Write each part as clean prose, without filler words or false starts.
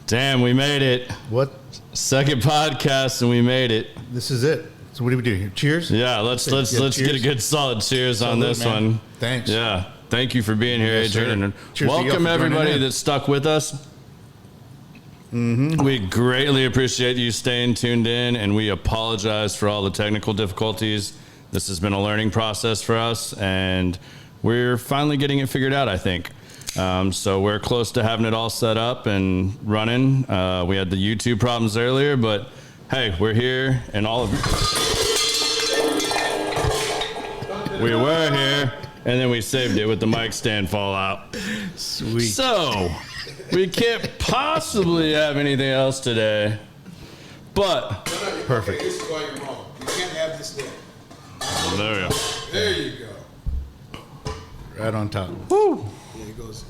Damn, we made it. What? Second podcast and we made it. This is it. So what do we do here? Cheers? Yeah, let's get a good solid cheers on this one. Thanks. Yeah. Thank you for being here, Adrian. And welcome everybody that stuck with us. We greatly appreciate you staying tuned in, and we apologize for all the technical difficulties. This has been a learning process for us, and we're finally getting it figured out, I think. So we're close to having it all set up and running. We had the YouTube problems earlier, but hey, we're here, and all of we were here, and then we saved it with the mic stand fallout. Sweet. So we can't possibly have anything else today, but perfect. Okay, this is why you're wrong. You can't have this there. There we go. There you go. Right on top. Woo! There it goes.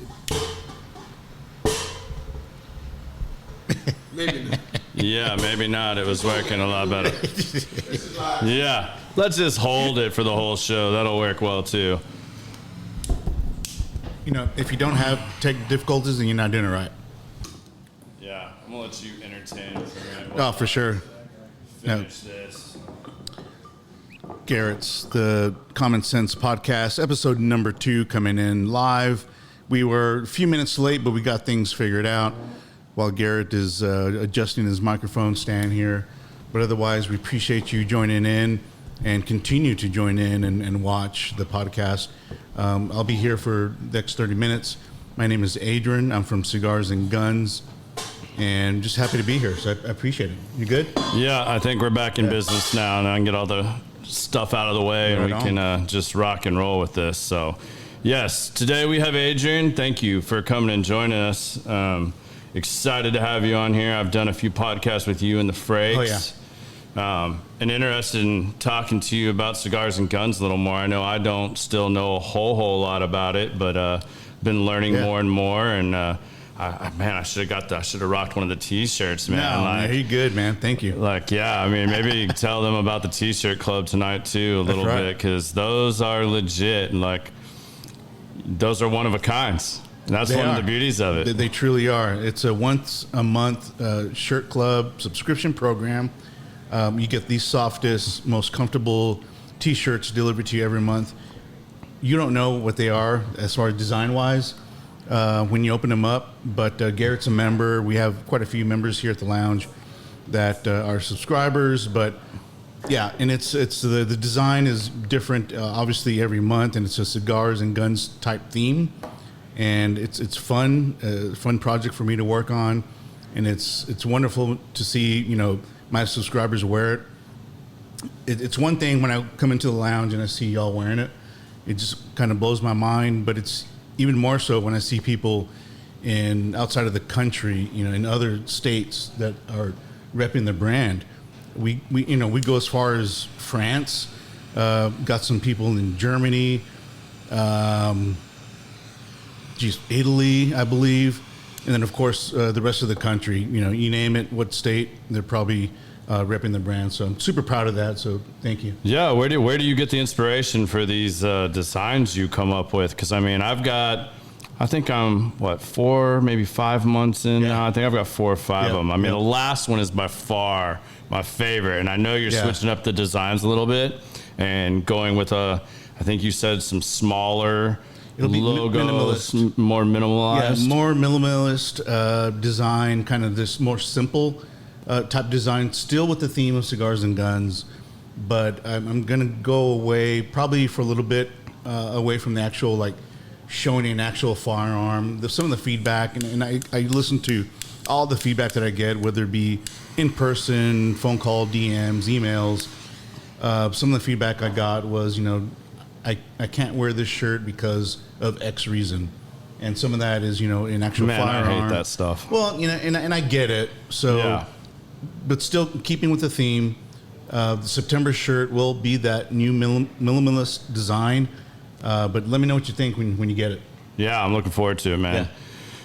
Maybe not. Yeah, maybe not. It was working a lot better. This is live. Yeah, let's just hold it for the whole show. That'll work well too. You know, if you don't have tech difficulties, then you're not doing it right. Yeah, I'm gonna let you entertain for a minute. Oh, for sure. Finish this. Garrett's the Common Sense Podcast, episode number 2 coming in live. We were a few minutes late, but we got things figured out while Garrett is adjusting his microphone stand here. But otherwise, we appreciate you joining in and continue to join in and watch the podcast. I'll be here for the next 30 minutes. My name is Adrian. I'm from Cigars Guns, and just happy to be here. So I appreciate it. You good? Yeah, I think we're back in business now, and I can get all the stuff out of the way, and we can just rock and roll with this. So, yes, today we have Adrian. Thank you for coming and joining us. Excited to have you on here. I've done a few podcasts with you and the Frakes. Oh, yeah. And interested in talking to you about Cigars and Guns a little more. I know I don't still know a whole lot about it, but been learning more and more. And I should have rocked one of the T-shirts, man. No, man, you're good, man. Thank you. Yeah, I mean, maybe you can tell them about the T-shirt club tonight too a little bit, because those are legit, and those are one of a kinds. And that's one of the beauties of it. They truly are. It's a once a month shirt club subscription program. You get the softest, most comfortable T-shirts delivered to you every month. You don't know what they are as far as design-wise when you open them up, but Garrett's a member. We have quite a few members here at the lounge that are subscribers, but yeah, and it's the design is different obviously every month, and it's a Cigars and Guns type theme, and it's fun project for me to work on, and it's wonderful to see my subscribers wear it. It's one thing when I come into the lounge and I see y'all wearing it. It just kind of blows my mind, but it's even more so when I see people outside of the country, in other states that are repping the brand. We go as far as France, got some people in Germany, Italy, I believe. And then, of course, the rest of the country, you name it, what state, they're probably repping the brand. So I'm super proud of that. So thank you. Yeah. Where do you get the inspiration for these designs you come up with? Because, I mean, I think I'm, 4, maybe 5 months in now. I think I've got 4 or 5 of them. I mean, the last one is by far my favorite. And I know you're switching up the designs a little bit and going with I think you said some smaller logos, more minimalized. Yeah, more minimalist design, kind of this more simple type design, still with the theme of Cigars and Guns, but I'm going to go away probably for a little bit away from the actual, showing an actual firearm. Some of the feedback, and I listen to all the feedback that I get, whether it be in person, phone call, DMs, emails. Some of the feedback I got was, I can't wear this shirt because of X reason. And some of that is, an actual firearm. I hate that stuff. Well, and I get it. So, but still keeping with the theme, the September shirt will be that new minimalist design. But let me know what you think when you get it. Yeah, I'm looking forward to it, man. Yeah.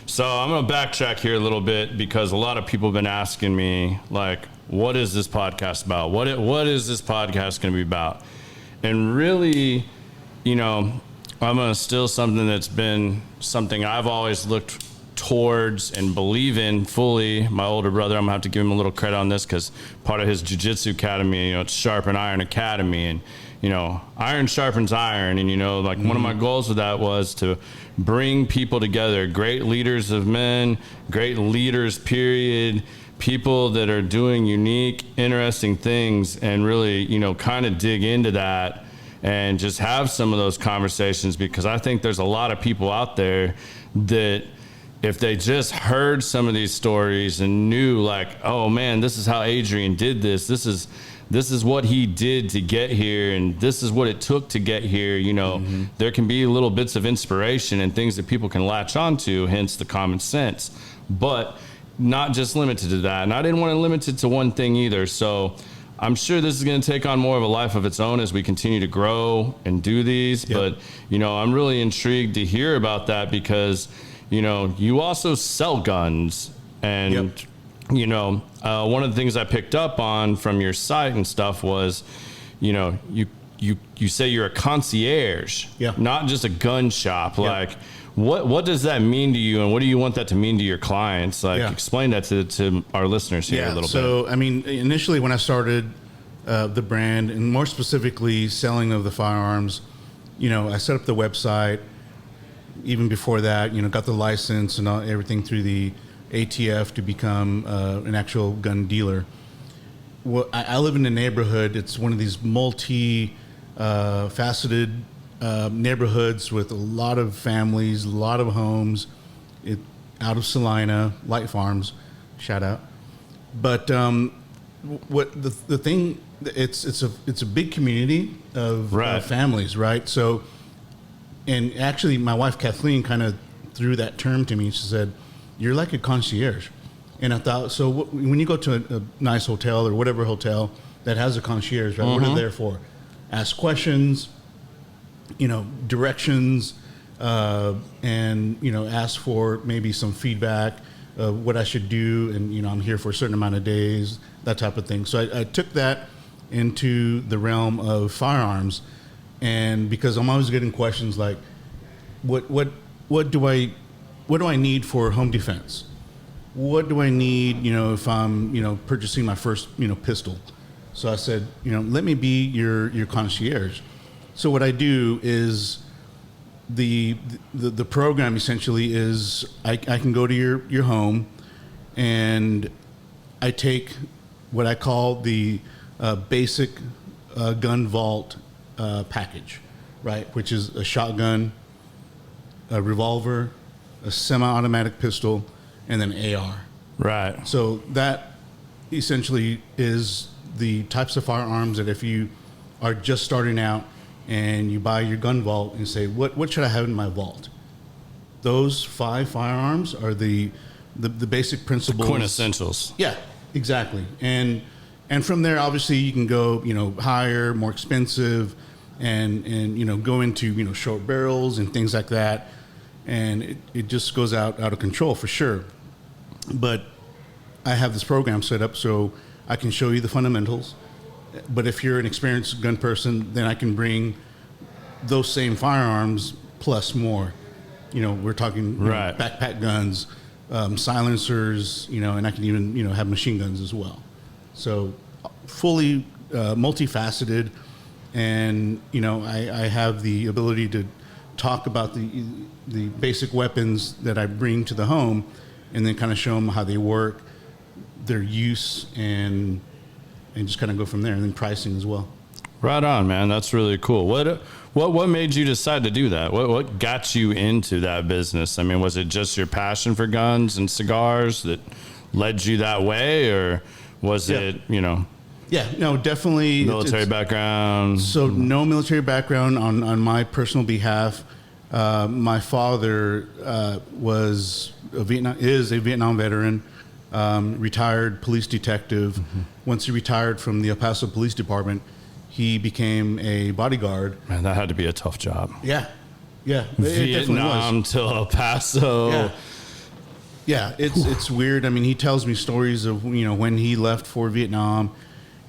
So I'm going to backtrack here a little bit, because a lot of people have been asking me, what is this podcast about? What is this podcast going to be about? And really, I'm going to steal something that's been something I've always looked towards and believe in fully. My older brother, I'm gonna have to give him a little credit on this because part of his jiu-jitsu academy, it's Sharpen Iron Academy, and iron sharpens iron. And one of my goals with that was to bring people together, great leaders of men, great leaders, period, people that are doing unique, interesting things, and really, kind of dig into that and just have some of those conversations, because I think there's a lot of people out there that if they just heard some of these stories and knew, like, oh man, this is how Adrian did this. This is what he did to get here, and this is what it took to get here. There can be little bits of inspiration and things that people can latch onto, hence the common sense, but not just limited to that. And I didn't want to limit it to one thing either. So I'm sure this is going to take on more of a life of its own as we continue to grow and do these. Yep. But, I'm really intrigued to hear about that because, you also sell guns. And, one of the things I picked up on from your site and stuff was, you say you're a concierge, not just a gun shop. Like, what does that mean to you, and what do you want that to mean to your clients? Explain that to our listeners here a little bit. So, initially when I started the brand, and more specifically selling of the firearms, I set up the website. Even before that, got the license and everything through the ATF to become an actual gun dealer. Well, I live in a neighborhood. It's one of these multi-faceted neighborhoods with a lot of families, a lot of homes, out of Salina, Light Farms, shout out. But what the thing, it's a big community of families, right? So, and actually, my wife Kathleen kind of threw that term to me. She said, "You're like a concierge," and I thought, so when you go to a nice hotel or whatever hotel that has a concierge, right? What are they there for? Ask questions. Directions, and, ask for maybe some feedback of what I should do. And, I'm here for a certain amount of days, that type of thing. So I took that into the realm of firearms. And because I'm always getting questions like, what do I need for home defense? What do I need, if I'm, purchasing my first, pistol? So I said, let me be your concierge. So what I do is the program essentially is I can go to your home, and I take what I call the basic gun vault package, right? Which is a shotgun, a revolver, a semi-automatic pistol, and then AR. Right. So that essentially is the types of firearms that if you are just starting out and you buy your gun vault and say, what should I have in my vault? Those 5 firearms are the basic principles. Quintessentials. Yeah, exactly. And from there, obviously, you can go, higher, more expensive, and go into, short barrels and things like that. And it just goes out of control for sure. But I have this program set up so I can show you the fundamentals. But if you're an experienced gun person, then I can bring those same firearms plus more. We're talking backpack guns, silencers, and I can even, have machine guns as well. So fully multifaceted, and, I have the ability to talk about the basic weapons that I bring to the home, and then kind of show them how they work, their use, and just kind of go from there, and then pricing as well. Right on, man. That's really cool. What made you decide to do that? What got you into that business? Was it just your passion for guns and cigars that led you that way, or was it, Yeah, no, definitely. Military background? So no military background on my personal behalf. My father is a Vietnam veteran. Retired police detective. Mm-hmm. Once he retired from the El Paso Police Department, he became a bodyguard. Man, that had to be a tough job. Yeah. Vietnam to El Paso. Yeah, it's weird. He tells me stories of when he left for Vietnam,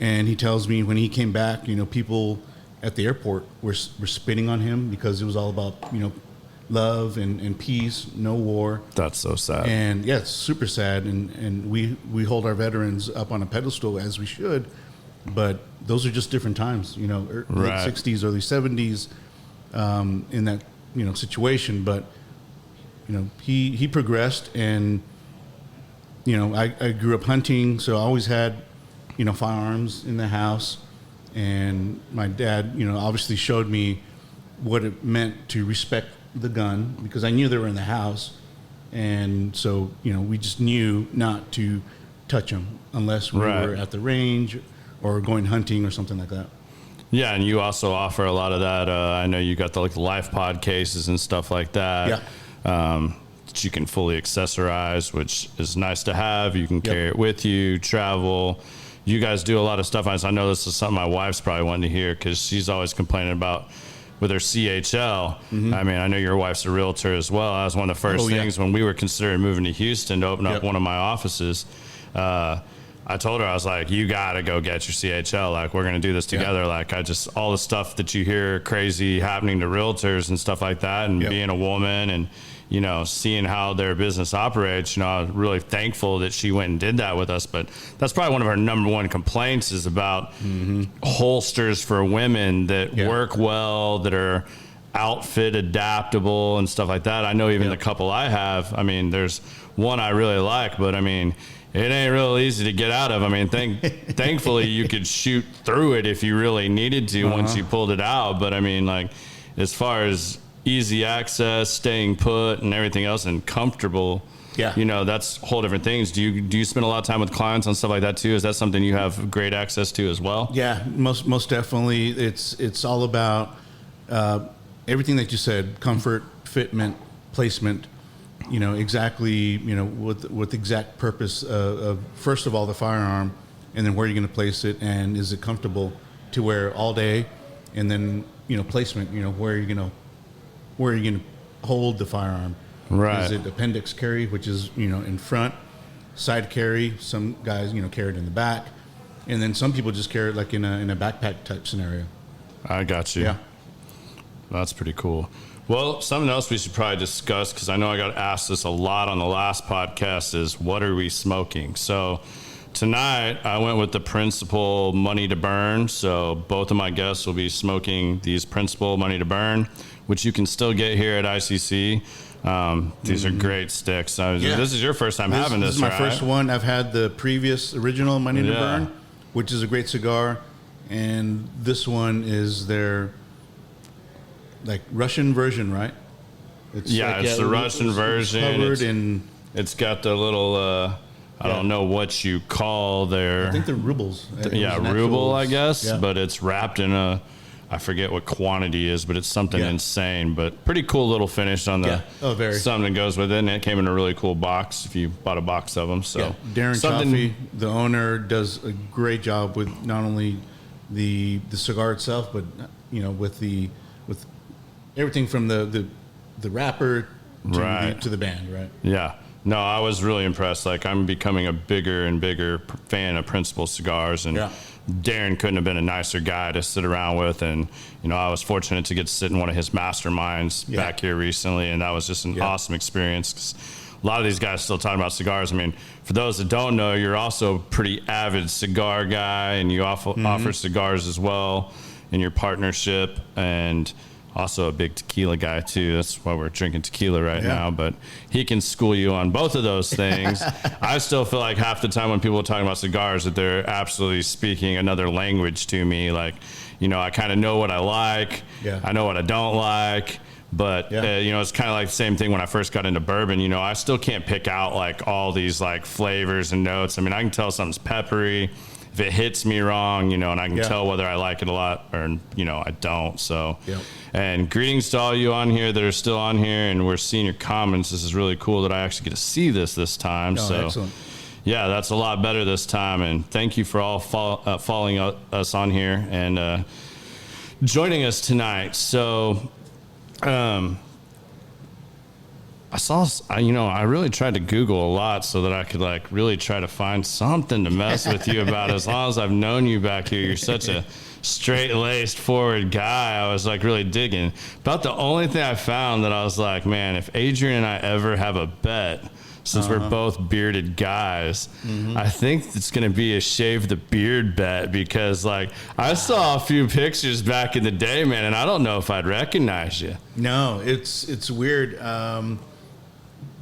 and he tells me when he came back, people at the airport were spitting on him because it was all about love and peace, no war. That's so sad. And yeah, it's super sad. And we hold our veterans up on a pedestal as we should, but those are just different times, you know, late 60s, early 70s, in that, you know, situation. But, you know, he progressed, and, you know, I grew up hunting, so I always had, you know, firearms in the house. And my dad, you know, obviously showed me what it meant to respect the gun, because I knew they were in the house. And so, you know, we just knew not to touch them unless we were at the range or going hunting or something like that. Yeah, and you also offer a lot of that. I know you got the like life pod cases and stuff like that. Yeah. That you can fully accessorize, which is nice to have. You can carry it with you, travel. You guys do a lot of stuff. I know this is something my wife's probably wanting to hear, because she's always complaining about with her CHL. Mm-hmm. I mean, I know your wife's a realtor as well. That was one of the first things when we were considering moving to Houston to open up one of my offices. I told her, I was like, you got to go get your CHL. Like, we're going to do this together. Like, all the stuff that you hear crazy happening to realtors and stuff like that, and being a woman and, you know, seeing how their business operates, you know, I was really thankful that she went and did that with us. But that's probably one of our number one complaints is about holsters for women that work well, that are outfit adaptable and stuff like that. I know even the couple I have, I mean, there's one I really like, but I mean, it ain't real easy to get out of. I mean, thankfully you could shoot through it if you really needed to once you pulled it out. But I mean, like, as far as easy access, staying put, and everything else, and comfortable, you know, that's whole different things. Do you spend a lot of time with clients on stuff like that too? Is that something you have great access to as well? Yeah, most definitely. It's all about everything that you said: comfort, fitment, placement. You know, exactly, you know, with the exact purpose of, first of all, the firearm, and then where you're going to place it, and is it comfortable to wear all day, and then, you know, placement, you know, where you're going to hold the firearm. Right. Is it appendix carry, which is, you know, in front, side carry, some guys, you know, carry it in the back, and then some people just carry it like in a backpack type scenario. I got you. Yeah. That's pretty cool. Well, something else we should probably discuss, because I know I got asked this a lot on the last podcast, is what are we smoking? So tonight I went with the Principal Money to Burn. So both of my guests will be smoking these Principal Money to Burn, which you can still get here at ICC. These are great sticks. This is your first time having this, right? This is my first one. I've had the previous original Money to Burn, which is a great cigar. And this one is their like Russian version, right? It's the Russian version. It's got the little, I don't know what you call their... I think they're rubles. Ruble, I guess. Yeah. But it's wrapped in I forget what quantity is, but it's something insane. But pretty cool little finish on the... something that goes with it. And it came in a really cool box if you bought a box of them. So Darren Chaffee, the owner, does a great job with not only the cigar itself, but, you know, with everything from the wrapper to the band, right? Yeah. No, I was really impressed. Like, I'm becoming a bigger and bigger fan of Principal cigars, and Darren couldn't have been a nicer guy to sit around with. And, you know, I was fortunate to get to sit in one of his masterminds back here recently, and that was just an awesome experience. 'Cause a lot of these guys still talking about cigars. I mean, for those that don't know, you're also a pretty avid cigar guy, and you offer cigars as well in your partnership, and also a big tequila guy too. That's why we're drinking tequila right now, but he can school you on both of those things. I still feel like half the time when people are talking about cigars that they're absolutely speaking another language to me. Like, you know, I kind of know what I like. I know what I don't like. But, you know, it's kind of like the same thing when I first got into bourbon. You know, I still can't pick out like all these like flavors and notes. I mean, I can tell something's peppery if it hits me wrong, you know, and I can tell whether I like it a lot or, you know, I don't. So, and greetings to all you on here that are still on here, and we're seeing your comments. This is really cool that I actually get to see this time. So, excellent. Yeah, that's a lot better this time. And thank you for all following us on here and joining us tonight. So, I really tried to Google a lot so that I could like really try to find something to mess with you about. As long as I've known you back here, you're such a straight-laced forward guy. I was like really digging. About the only thing I found that I was like, man, if Adrian and I ever have a bet, since we're both bearded guys, I think it's going to be a shave the beard bet, because like I saw a few pictures back in the day, man, and I don't know if I'd recognize you. No, it's weird.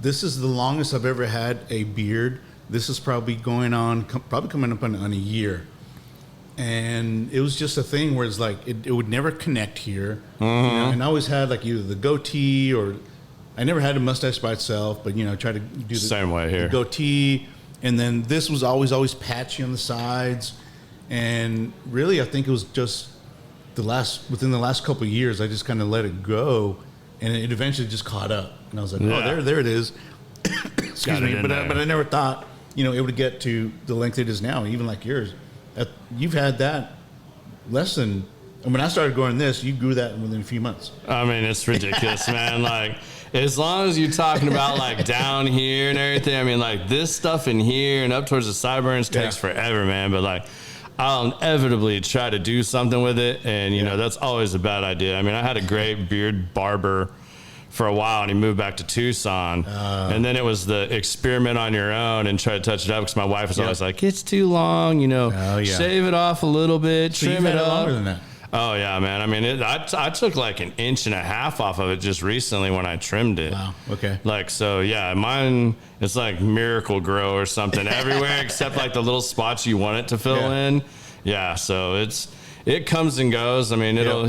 This is the longest I've ever had a beard. This is probably coming up on a year. And it was just a thing where it's like it would never connect here. And I always had like either the goatee, or I never had a mustache by itself, but try to do the same way here. The goatee. And then this was always patchy on the sides. And really, I think it was just within the last couple of years, I just kind of let it go, and it eventually just caught up. And I was like, oh, there it is. Excuse me, but I never thought it would get to the length it is now, even like yours. You've had that less than. And when I started growing this, you grew that within a few months. I mean, it's ridiculous, man. Like, as long as you're talking about like down here and everything, I mean, like this stuff in here and up towards the sideburns takes forever, man. But like, I'll inevitably try to do something with it, and that's always a bad idea. I mean, I had a great beard barber for a while, and he moved back to Tucson, and then it was the experiment on your own and try to touch it up, because my wife was always like, it's too long, shave it off a little bit, So trim you've had it it up. longer than that. Oh yeah, man. I mean, I took like an inch and a half off of it just recently when I trimmed it. Wow. Okay. Like, so yeah, mine, it's like Miracle Grow or something everywhere except like the little spots you want it to fill in. Yeah. So it comes and goes. I mean, it'll,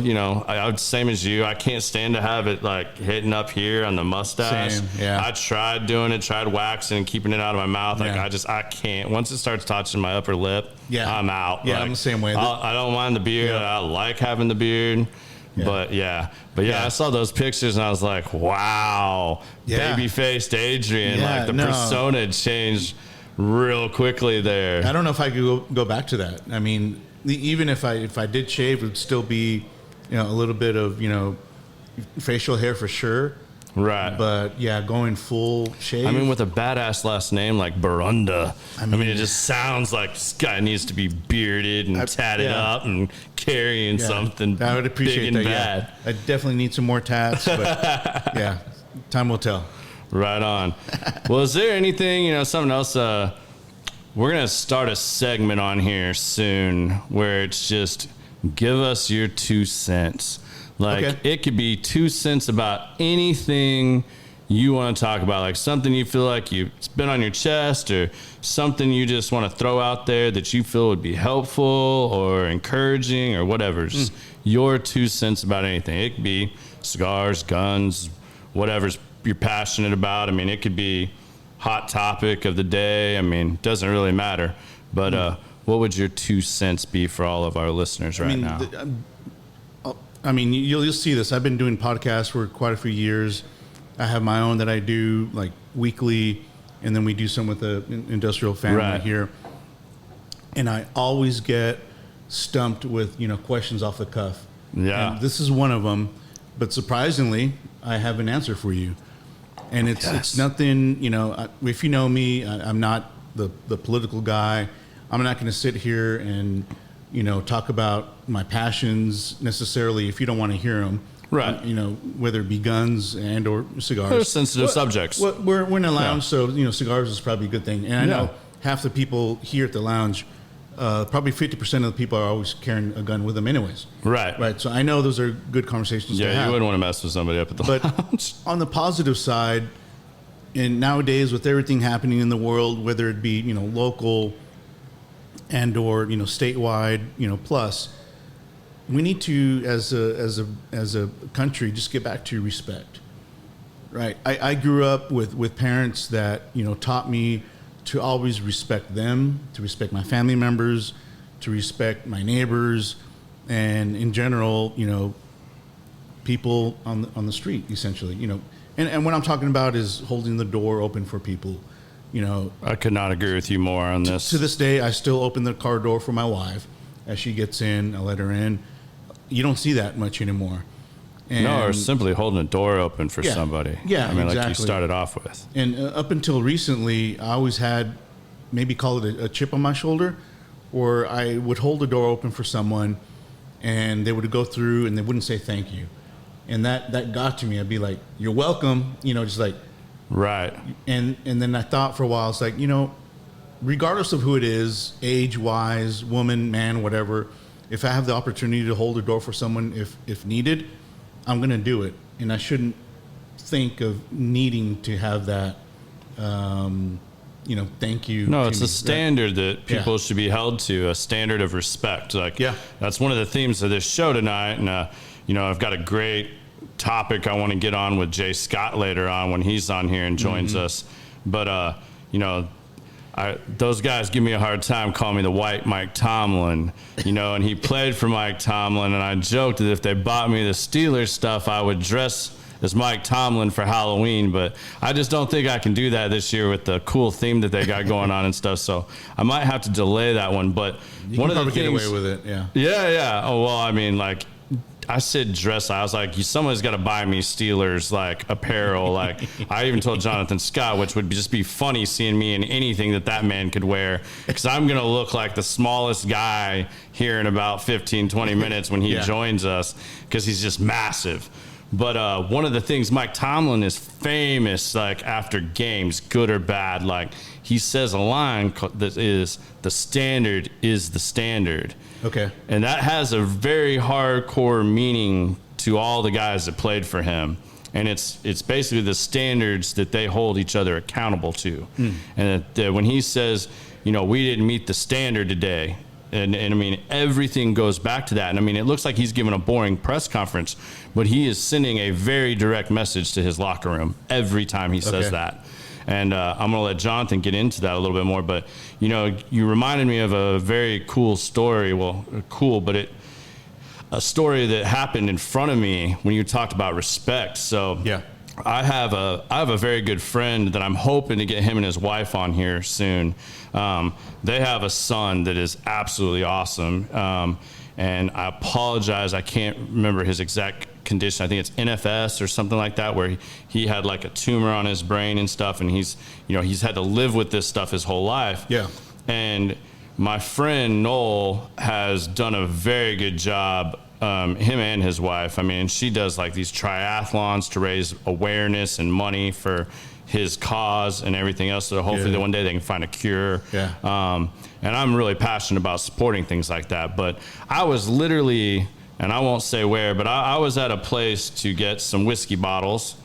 I would, same as you. I can't stand to have it like hitting up here on the mustache. Same, yeah. I tried doing it, tried waxing and keeping it out of my mouth. Like I can't. Once it starts touching my upper lip, I'm out. Yeah, like, I'm the same way. I don't mind the beard. I like having the beard. Yeah. But I saw those pictures and I was like, wow, baby-faced Adrian. Like the persona had changed real quickly there. I don't know if I could go back to that. I mean, even if I did shave, it would still be, a little bit of, facial hair for sure. Right. But yeah, going full shave. I mean, with a badass last name like Borunda, I mean, it just sounds like this guy needs to be bearded and tatted up and carrying something I would appreciate big and that, bad. I definitely need some more tats, but time will tell. Right on. Well, is there anything, something else? We're going to start a segment on here soon where it's just give us your 2 cents. Like, it could be 2 cents about anything you want to talk about, like something you feel like it's been on your chest, or something you just want to throw out there that you feel would be helpful or encouraging or whatever. Just your 2 cents about anything. It could be cigars, guns, whatever's you're passionate about. I mean, it could be hot topic of the day. I mean, it doesn't really matter. But what would your 2 cents be for all of our listeners right now? You'll see this. I've been doing podcasts for quite a few years. I have my own that I do like weekly, and then we do some with the industrial family here. And I always get stumped with, questions off the cuff. Yeah. And this is one of them, but surprisingly, I have an answer for you. And it's nothing, if you know me, I'm not the political guy. I'm not going to sit here and, talk about my passions necessarily if you don't want to hear them. Right. Whether it be guns and or cigars. They're sensitive subjects. We're in a lounge, so, cigars is probably a good thing. And I know half the people here at the lounge, probably 50% of the people are always carrying a gun with them anyways. Right. Right. So I know those are good conversations to have. Yeah, you wouldn't want to mess with somebody up at the lounge. On the positive side, and nowadays with everything happening in the world, whether it be, local and or, statewide, plus, we need to, as a country, just get back to respect. Right. I grew up with parents that, taught me to always respect them, to respect my family members, to respect my neighbors, and in general, people on the street, essentially, and what I'm talking about is holding the door open for people, I could not agree with you more on this. To this day, I still open the car door for my wife as she gets in. I let her in. You don't see that much anymore. or simply holding a door open for Yeah. somebody. Yeah, I mean, like you exactly. started off with. And up until recently, I always had, maybe call it a chip on my shoulder, or I would hold the door open for someone and they would go through and they wouldn't say thank you. And that got to me. I'd be like, you're welcome, just like, Right. and then I thought for a while, it's like, regardless of who it is, age-wise, woman, man, whatever, if I have the opportunity to hold the door for someone if needed, I'm going to do it. And I shouldn't think of needing to have that, thank you. No, to it's me. a standard that people Yeah. should be held to, a standard of respect. Like, Yeah. that's one of the themes of this show tonight. And, I've got a great topic I want to get on with Jay Scott later on when he's on here and joins us. But, those guys give me a hard time calling me the white Mike Tomlin, and he played for Mike Tomlin. And I joked that if they bought me the Steelers stuff, I would dress as Mike Tomlin for Halloween. But I just don't think I can do that this year with the cool theme that they got going on and stuff. So I might have to delay that one. But You one can of the probably things, get away with it, yeah. yeah. Oh, well, I mean, like, I said dress. I was like, someone's got to buy me Steelers, like, apparel. Like, I even told Jonathan Scott, which would just be funny seeing me in anything that man could wear, because I'm going to look like the smallest guy here in about 15, 20 minutes when he Yeah. joins us, because he's just massive. But one of the things, Mike Tomlin is famous, like, after games, good or bad, like, he says a line that is, the standard is the standard. Okay. And that has a very hardcore meaning to all the guys that played for him. And it's basically the standards that they hold each other accountable to. And that when he says, we didn't meet the standard today, and I mean, everything goes back to that. And I mean, it looks like he's giving a boring press conference, but he is sending a very direct message to his locker room every time he says that. And I'm going to let Jonathan get into that a little bit more. But, you reminded me of a very cool story. Well, cool, but a story that happened in front of me when you talked about respect. So Yeah. I have a very good friend that I'm hoping to get him and his wife on here soon. They have a son that is absolutely awesome. And I apologize, I can't remember his exact condition. I think it's NFS or something like that, where he had like a tumor on his brain and stuff, and he's had to live with this stuff his whole life. Yeah. And my friend Noel has done a very good job, him and his wife. I mean, she does like these triathlons to raise awareness and money for his cause and everything else. So hopefully that one day they can find a cure. Yeah. And I'm really passionate about supporting things like that. But I was literally, and I won't say where, but I was at a place to get some whiskey bottles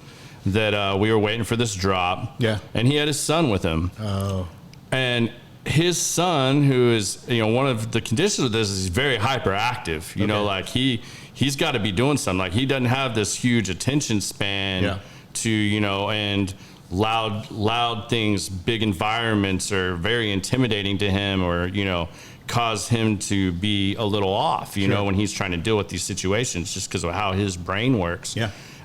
that we were waiting for this drop. Yeah. And he had his son with him. Oh. And his son, who is, one of the conditions of this is he's very hyperactive. Like he's got to be doing something. Like he doesn't have this huge attention span to, and loud things, big environments are very intimidating to him, or, cause him to be a little off, when he's trying to deal with these situations, just because of how his brain works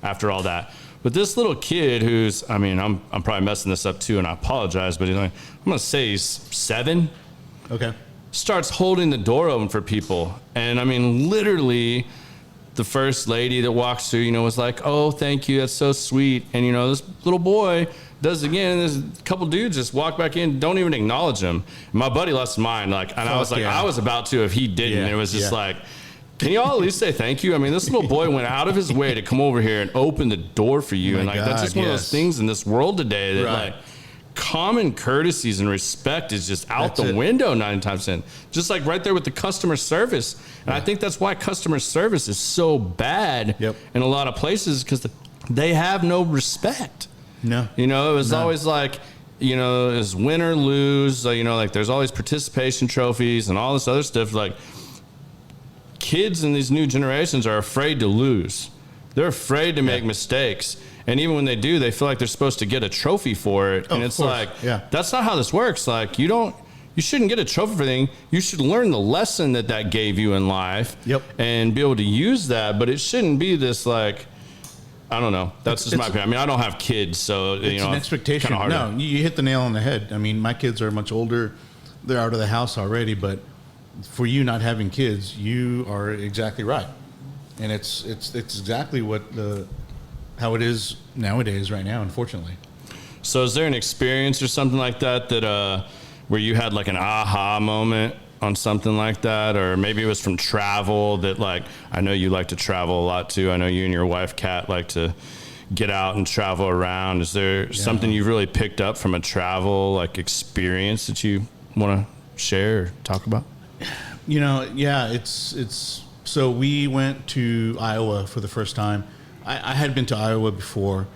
after all that. But this little kid who's, I'm probably messing this up too, and I apologize, but I'm going to say he's 7. Okay. Starts holding the door open for people. And literally the first lady that walks through, was like, oh, thank you. That's so sweet. And, this little boy does it again. And there's a couple dudes just walk back in, don't even acknowledge him. My buddy lost his mind. I was like, I was about to if he didn't. And it was just like, can you all at least say thank you? This little boy went out of his way to come over here and open the door for you. And that's just one of those things in this world today that common courtesies and respect is just out the window 9 times 10. Just like right there with the customer service. And I think that's why customer service is so bad in a lot of places, because they have no respect. No. It was always like, it's win or lose. Like there's always participation trophies and all this other stuff. Like, kids in these new generations are afraid to lose. They're afraid to make mistakes. And even when they do, they feel like they're supposed to get a trophy for it. And it's like, that's not how this works. Like, you shouldn't get a trophy for anything. You should learn the lesson that gave you in life and be able to use that. But it shouldn't be this, like, I don't know. That's just my opinion. I don't have kids, so, it's an expectation. No, you hit the nail on the head. My kids are much older. They're out of the house already, but for you not having kids, you are exactly right. And it's exactly how it is nowadays, right now, unfortunately. So is there an experience or something like that where you had like an aha moment on something like that? Or maybe it was from travel that, like, I know you like to travel a lot too. I know you and your wife, Kat, like to get out and travel around. Is there something you've really picked up from a travel like experience that you want to share or talk about? It's so we went to Iowa for the first time. I had been to Iowa before,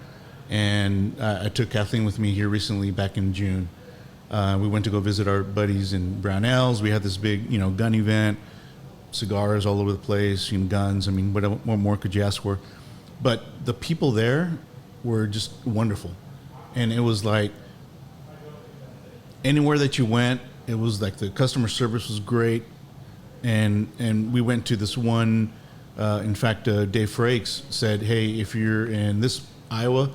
and I took Kathleen with me here recently back in June. We went to go visit our buddies in Brownells. We had this big, gun event, cigars all over the place, guns. I mean, what more could you ask for? But the people there were just wonderful. And it was like anywhere that you went, it was like the customer service was great. And we went to this one, in fact, Dave Frakes said, hey, if you're in this Iowa,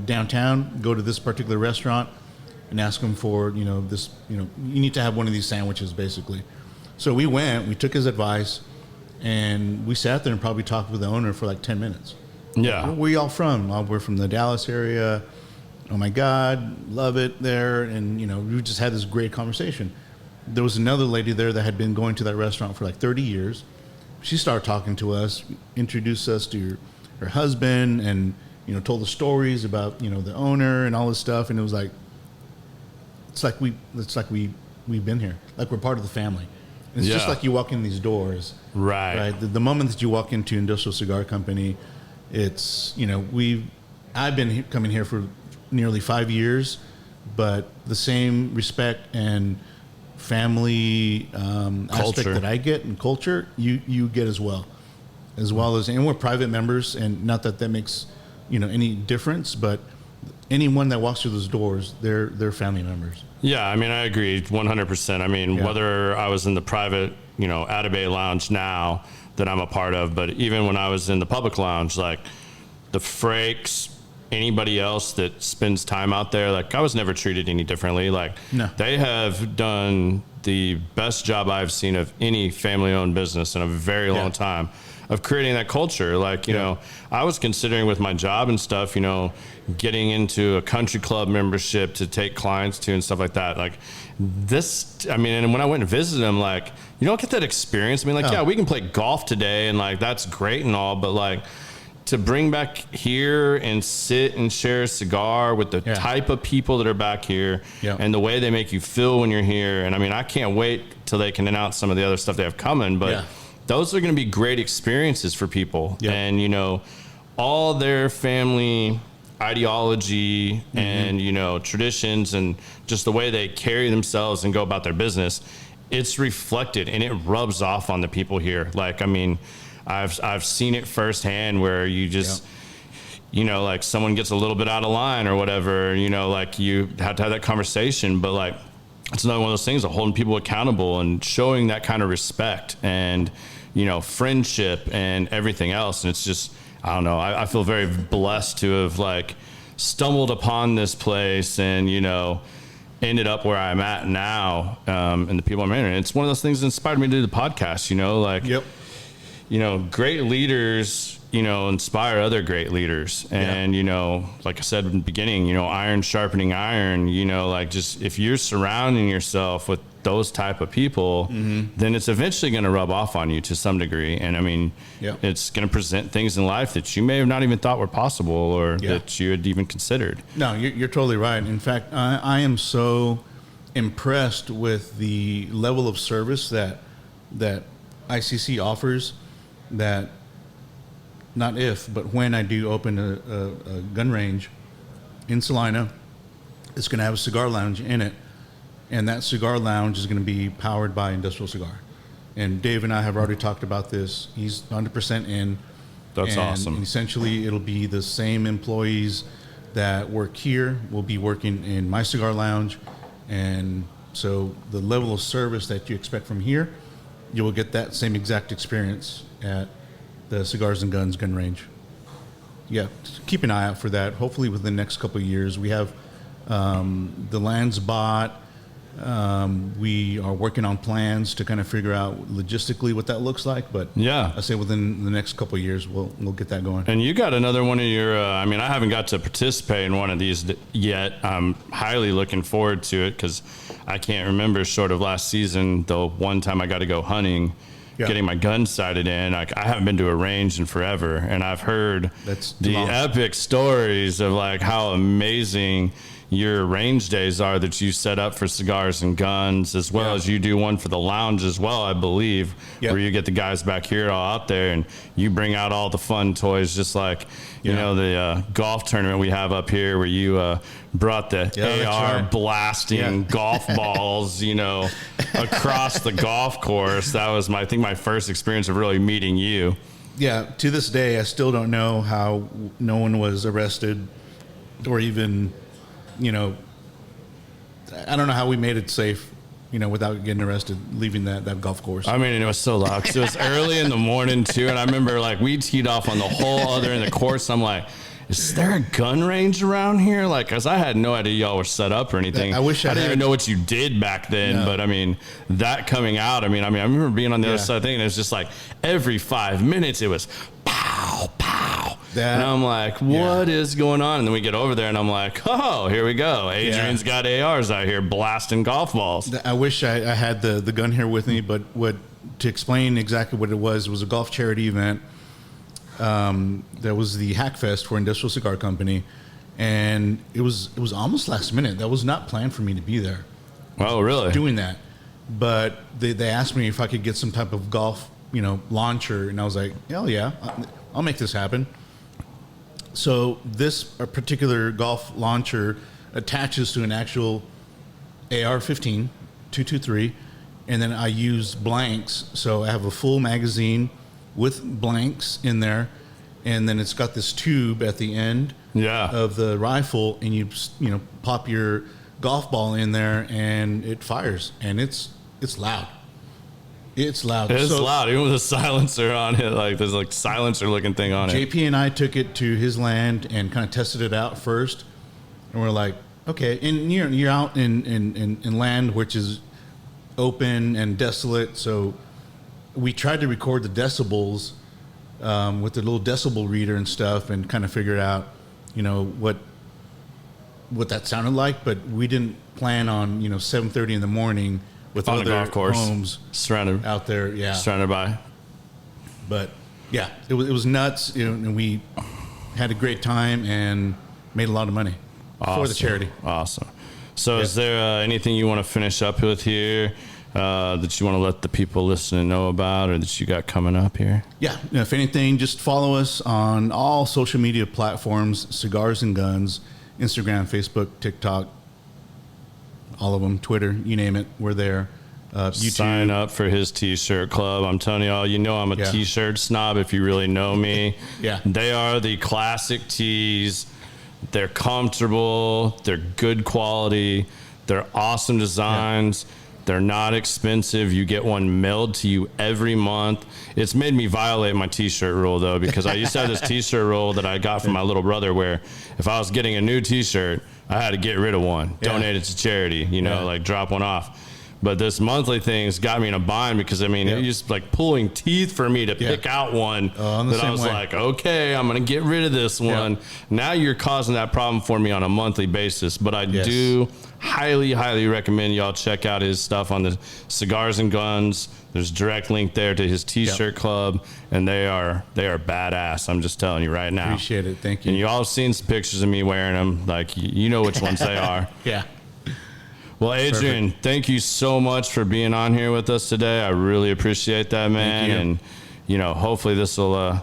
downtown, go to this particular restaurant and ask them for, this, you need to have one of these sandwiches, basically. So we went, we took his advice, and we sat there and probably talked with the owner for like 10 minutes. Yeah. Where y'all from? We're from the Dallas area. Oh my God, love it there. And, we just had this great conversation. There was another lady there that had been going to that restaurant for like 30 years. She started talking to us, introduced us to her husband, and, told the stories about, the owner and all this stuff. And it was like, it's like we've been here. Like we're part of the family. And it's just like you walk in these doors. Right. The moment that you walk into Industrial Cigar Company, it's, I've been coming here for nearly 5 years, but the same respect and family aspect that I get and culture, you get as well as, and we're private members, and not that makes, any difference, but anyone that walks through those doors, they're family members. Yeah, I mean, I agree 100%. I mean, whether I was in the private, Atabay lounge now that I'm a part of, but even when I was in the public lounge, like the Frakes, anybody else that spends time out there, like I was never treated any differently. Like they have done the best job I've seen of any family-owned business in a very long time of creating that culture. Like, I was considering with my job and stuff, getting into a country club membership to take clients to and stuff like that. Like this, I mean, and when I went and visited them, like, you don't get that experience. I mean, like, we can play golf today and like, that's great and all, but like to bring back here and sit and share a cigar with the type of people that are back here and the way they make you feel when you're here. And I mean, I can't wait till they can announce some of the other stuff they have coming, but those are going to be great experiences for people. And, all their family ideology and, traditions and just the way they carry themselves and go about their business, it's reflected and it rubs off on the people here. Like, I mean, I've seen it firsthand where you just, like someone gets a little bit out of line or whatever, like you have to have that conversation, but like, it's another one of those things of holding people accountable and showing that kind of respect and, friendship and everything else. And it's just, I don't know. I feel very blessed to have like stumbled upon this place and, ended up where I'm at now, and the people I'm in. And it's one of those things that inspired me to do the podcast, like, great leaders, inspire other great leaders. And, like I said in the beginning, iron sharpening iron, like just if you're surrounding yourself with those type of people, then it's eventually going to rub off on you to some degree. And I mean, it's going to present things in life that you may have not even thought were possible or that you had even considered. No, you're totally right. In fact, I am so impressed with the level of service that ICC offers, that not if, but when I do open a gun range in Salina, it's going to have a cigar lounge in it. And that cigar lounge is going to be powered by Industrial Cigar. And Dave and I have already talked about this. He's 100% in. That's awesome. Essentially, it'll be the same employees that work here will be working in my cigar lounge. And so the level of service that you expect from here, you will get that same exact experience at the Cigars and Guns gun range. Yeah, keep an eye out for that. Hopefully within the next couple of years. We have the lands bought. We are working on plans to kind of figure out logistically what that looks like. But Yeah. I say within the next couple of years, we'll get that going. And you got another one of your, I mean, I haven't got to participate in one of these yet. I'm highly looking forward to it because I can't remember short of last season, the one time I got to go hunting, getting my gun sighted in. I haven't been to a range in forever. And I've heard the epic stories of like how amazing your range days are that you set up for Cigars and Guns, as well as you do one for the lounge as well, I believe, where you get the guys back here all out there and you bring out all the fun toys, just like, you know, the golf tournament we have up here where you brought the AR blasting golf balls, you know, across the golf course. That was I think my first experience of really meeting you. Yeah, to this day, I still don't know how no one was arrested or even, you know, I don't know how we made it safe, you know, without getting arrested, leaving that golf course. I mean, it was so loud 'cause it was early in the morning too. And I remember like we teed off on the whole other end of the course. I'm like, is there a gun range around here? Like, cause I had no idea y'all were set up or anything. I wish I didn't had. even know what you did back then. But I mean, that coming out, I mean, I remember being on the other side of the thing and it was just like every 5 minutes it was pow, pow. And I'm like, what is going on? And then we get over there and I'm like, oh, here we go. Adrian's got ARs out here blasting golf balls. I wish I had the gun here with me, but to explain exactly what it was a golf charity event. There was the Hack Fest for Industrial Cigar Company, and it was almost last minute. That was not planned for me to be there. Oh, really? Doing that. But they asked me if I could get some type of golf, you know, launcher, and I was like, hell yeah, I'll make this happen. So this particular golf launcher attaches to an actual AR-15 223, and then I use blanks. So I have a full magazine with blanks in there, and then it's got this tube at the end of the rifle, and you know pop your golf ball in there, and it fires, and it's loud. It's loud. It's loud, even with a silencer on it. Like there's like silencer looking thing on it. JP and I took it to his land and kind of tested it out first, and we're like, okay. And you're out in land which is open and desolate, so we tried to record the decibels with the little decibel reader and stuff, and kind of figure out, you know, what that sounded like. But we didn't plan on 7:30 in the morning with on other a golf course homes surrounded out there, surrounded by. But yeah, it was nuts, and we had a great time and made a lot of money for the charity. Awesome. So, is there anything you want to finish up with here that you want to let the people listening know about, or that you got coming up here? Yeah, if anything, just follow us on all social media platforms: Cigars and Guns, Instagram, Facebook, TikTok. All of them, Twitter, you name it, we're there. YouTube. Sign up for his t-shirt club. I'm telling y'all, I'm a t-shirt snob if you really know me. They are the classic tees. They're comfortable. They're good quality. They're awesome designs. They're not expensive. You get one mailed to you every month. It's made me violate my t-shirt rule, though, because I used to have this t-shirt rule that I got from my little brother where if I was getting a new t-shirt, I had to get rid of one, donate it to charity, like drop one off. But this monthly thing's got me in a bind because, it just like pulling teeth for me to pick out one that I was like, okay, I'm going to get rid of this one. Now you're causing that problem for me on a monthly basis. But I do highly, highly recommend y'all check out his stuff on the Cigars and Guns. There's a direct link there to his t-shirt club, and they are badass. I'm just telling you right now. Appreciate it. Thank you. And you all have seen some pictures of me wearing them. Like, you know which ones they are. Well, Adrian, thank you so much for being on here with us today. I really appreciate that, man. And, hopefully this will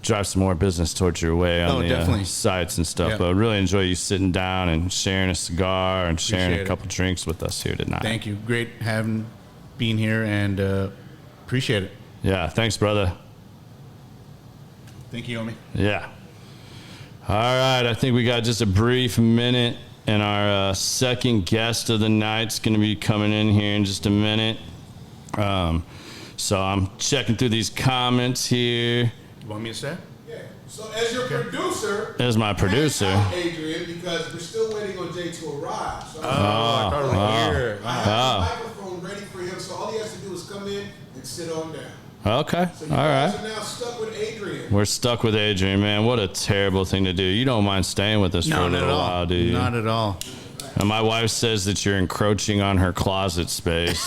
drive some more business towards your way on the sites and stuff. But I really enjoy you sitting down and sharing a cigar and sharing a couple drinks with us here tonight. Thank you. Great being here, and appreciate it. Yeah, thanks, brother. Thank you, Omi. Yeah. All right, I think we got just a brief minute. And our second guest of the night's going to be coming in here in just a minute. So I'm checking through these comments here. You want me to stay? So as your producer, As my producer. out Adrian, because we're still waiting on Jay to arrive. So I have a microphone ready for him, so all he has to do is come in and sit on down. Okay. So you All guys right. are now stuck with Adrian. We're stuck with Adrian, man. What a terrible thing to do. You don't mind staying with us for a Not at little all. while, do you? Not at all. And my wife says that you're encroaching on her closet space.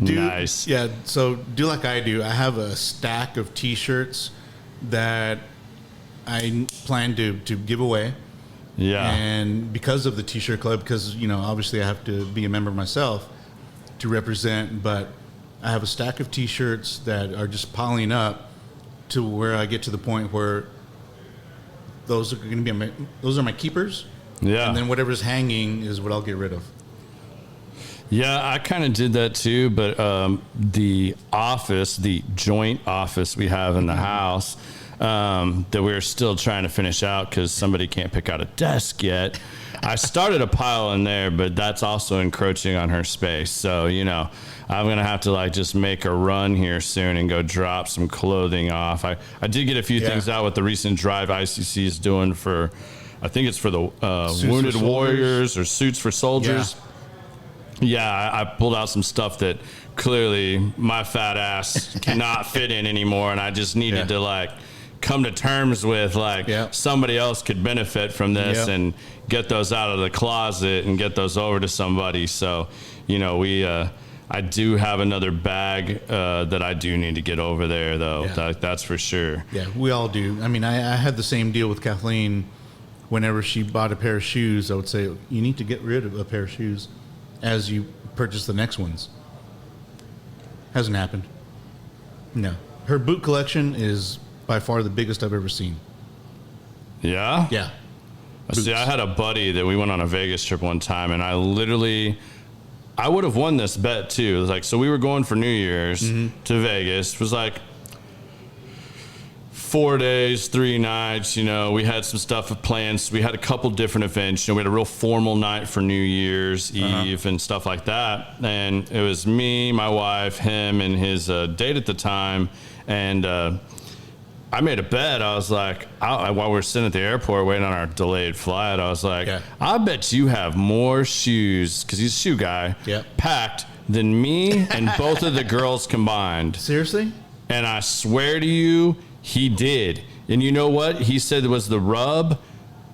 Nice. Yeah, so do like I do. I have a stack of T-shirts that I plan to give away. Yeah. And because of the T-shirt club, because, obviously I have to be a member myself to represent, but I have a stack of T-shirts that are just piling up to where I get to the point where those are going to be those are my keepers. Yeah. And then whatever's hanging is what I'll get rid of. Yeah, I kind of did that too, but the joint office we have in the house that we're still trying to finish out because somebody can't pick out a desk yet. I started a pile in there, but that's also encroaching on her space. So, I'm going to have to just make a run here soon and go drop some clothing off. I did get a few things out with the recent drive ICC is doing for, I think it's for the Wounded Warriors or Suits for Soldiers. Yeah, I pulled out some stuff that clearly my fat ass cannot fit in anymore, and I just needed to come to terms with somebody else could benefit from this and get those out of the closet and get those over to somebody. So, I do have another bag that I do need to get over there, though. Yeah. That's for sure. Yeah, we all do. I mean, I had the same deal with Kathleen. Whenever she bought a pair of shoes, I would say, you need to get rid of a pair of shoes as you purchase the next ones. Hasn't happened. No. Her boot collection is by far the biggest I've ever seen. Yeah? Yeah. See, I had a buddy that we went on a Vegas trip one time, and I would have won this bet too. It was so we were going for New Year's to Vegas. It was 4 days, 3 nights. We had some stuff planned. So we had a couple different events. We had a real formal night for New Year's Eve and stuff like that. And it was me, my wife, him, and his date at the time. And I made a bet. I was while we were sitting at the airport waiting on our delayed flight, I was I bet you have more shoes, because he's a shoe guy, packed than me and both of the girls combined. Seriously? And I swear to you, he did. And you know what? He said it was the rub.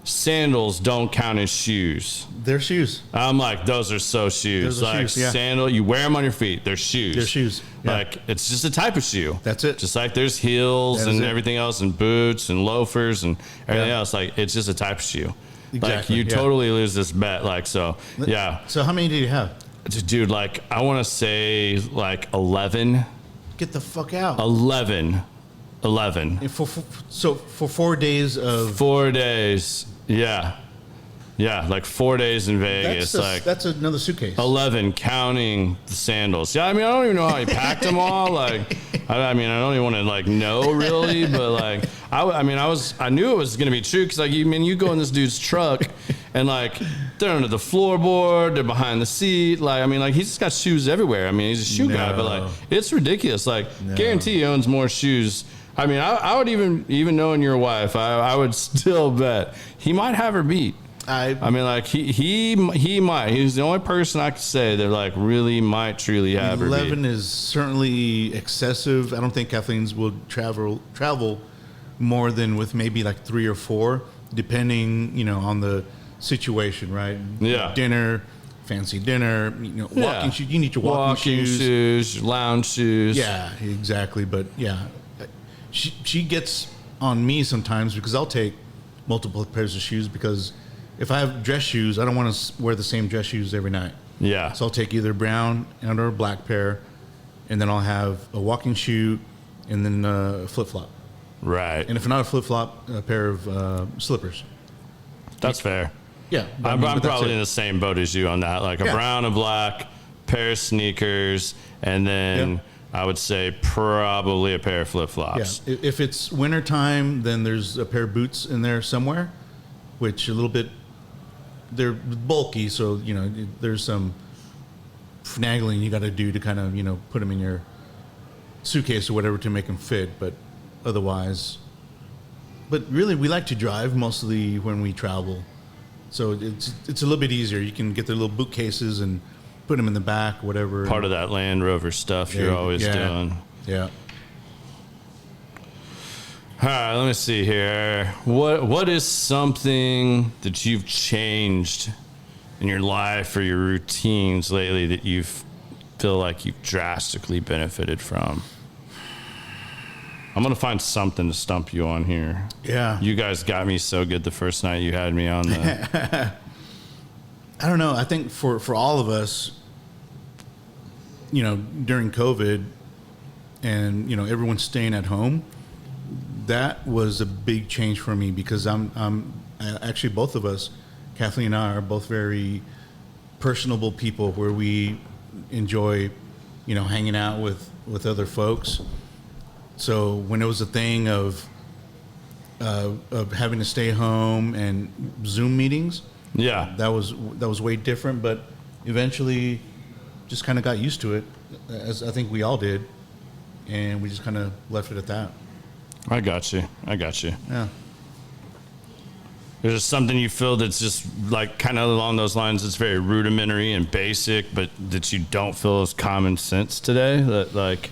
Sandals don't count as shoes. They're shoes. I'm those are so shoes. Those are shoes, yeah. Sandal, you wear them on your feet. They're shoes. They're shoes. Yeah. It's just a type of shoe. That's it. Just like there's heels and everything else, and boots and loafers and everything else. It's just a type of shoe. Exactly. You totally lose this bet. Yeah. So how many do you have? Dude, I want to say 11. Get the fuck out. 11. For 4 days of... 4 days. Yeah. Yeah, 4 days in Vegas. That's another suitcase. 11, counting the sandals. Yeah, I don't even know how he packed them all. I don't even want to know really, but I knew it was gonna be true because you go in this dude's truck and they're under the floorboard, they're behind the seat. He's just got shoes everywhere. He's a shoe guy, but it's ridiculous. Guarantee he owns more shoes. I would even knowing your wife, I would still bet he might have her beat. He might. He's the only person I could say that really might truly have 11 is certainly excessive. I don't think Kathleen's will travel more than with maybe 3 or 4, depending on the situation, right? Yeah. Dinner, fancy dinner, walking shoes. You need your walking shoes, lounge shoes. Yeah, exactly. But yeah, she gets on me sometimes because I'll take multiple pairs of shoes because if I have dress shoes, I don't want to wear the same dress shoes every night. Yeah. So I'll take either brown or a black pair, and then I'll have a walking shoe and then a flip-flop. Right. And if not a flip-flop, a pair of slippers. That's fair. Yeah. I'm probably in the same boat as you on that. A brown, a black, pair of sneakers, and then I would say probably a pair of flip-flops. Yeah. If it's wintertime, then there's a pair of boots in there somewhere, which a little bit... They're bulky, so there's some finagling you got to do to kind of put them in your suitcase or whatever to make them fit. But otherwise. But really, we like to drive mostly when we travel. So it's a little bit easier. You can get the little bookcases and put them in the back, whatever. Part of that Land Rover stuff you're always doing. Yeah. All right, let me see here. What is something that you've changed in your life or your routines lately that you feel like you've drastically benefited from? I'm going to find something to stump you on here. Yeah. You guys got me so good the first night you had me on the... I don't know. I think for all of us, you know, during COVID and, you know, everyone's staying at home, that was a big change for me because I'm actually both of us, Kathleen and I, are both very personable people where we enjoy, you know, hanging out with other folks. So when it was a thing of having to stay home and Zoom meetings, that was way different. But eventually, just kind of got used to it, as I think we all did, and we just kind of left it at that. I got you. Yeah. There's something you feel that's just like kind of along those lines. It's very rudimentary and basic, but that you don't feel is common sense today. That like.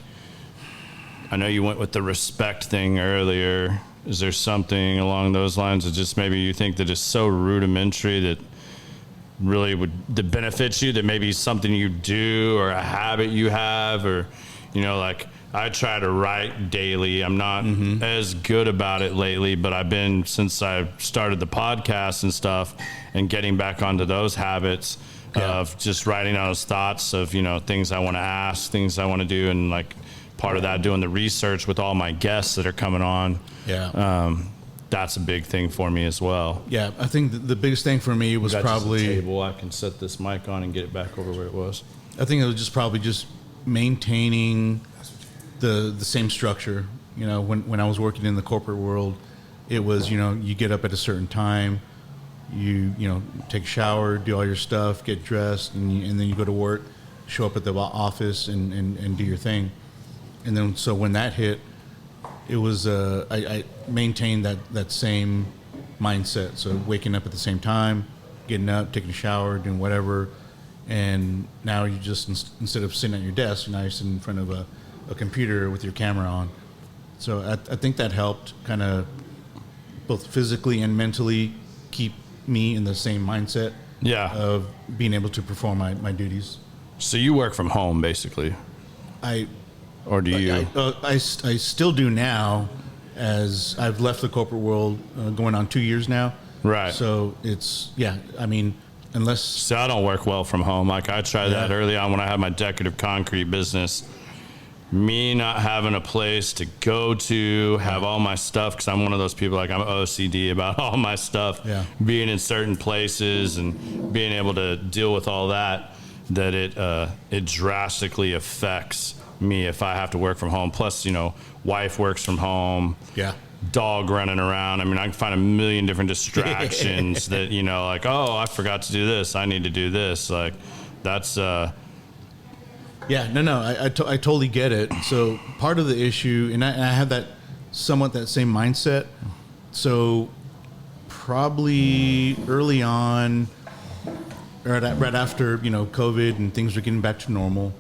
I know you went with the respect thing earlier. Is there something along those lines that just maybe you think that is so rudimentary that really that benefits you, that maybe something you do or a habit you have, or, you know, like I try to write daily. I'm not as good about it lately, but I've been, since I started the podcast and stuff and getting back onto those habits of just writing those thoughts of, you know, things I want to ask, things I want to do, and like, part of that, doing the research with all my guests that are coming on. Yeah. That's a big thing for me as well. Yeah, I think the biggest thing for me was probably... Just a table. I can set this mic on and get it back over where it was. I think it was just probably just maintaining the same structure. You know, when I was working in the corporate world, it was, you know, you get up at a certain time, you know, take a shower, do all your stuff, get dressed, and then you go to work, show up at the office and do your thing. And then, so when that hit, it was, I maintained that same mindset. So waking up at the same time, getting up, taking a shower, doing whatever. And now you just, instead of sitting at your desk, now you're sitting in front of a computer with your camera on. So I think that helped kind of both physically and mentally keep me in the same mindset of being able to perform my duties. So you work from home, basically? Or do you? I still do now, as I've left the corporate world going on 2 years now. Right. So it's, I mean, unless... So I don't work well from home. Like I tried that early on when I had my decorative concrete business. Me not having a place to go to, have all my stuff, because I'm one of those people, like I'm OCD about all my stuff, being in certain places and being able to deal with all that it drastically affects me if I have to work from home. Plus, you know, wife works from home. Yeah. Dog running around. I mean, I can find a million different distractions that, you know, like, oh, I forgot to do this. I need to do this. Like, that's... I totally get it. So part of the issue, and I have that somewhat that same mindset. So probably early on, right after, you know, COVID and things were getting back to normal,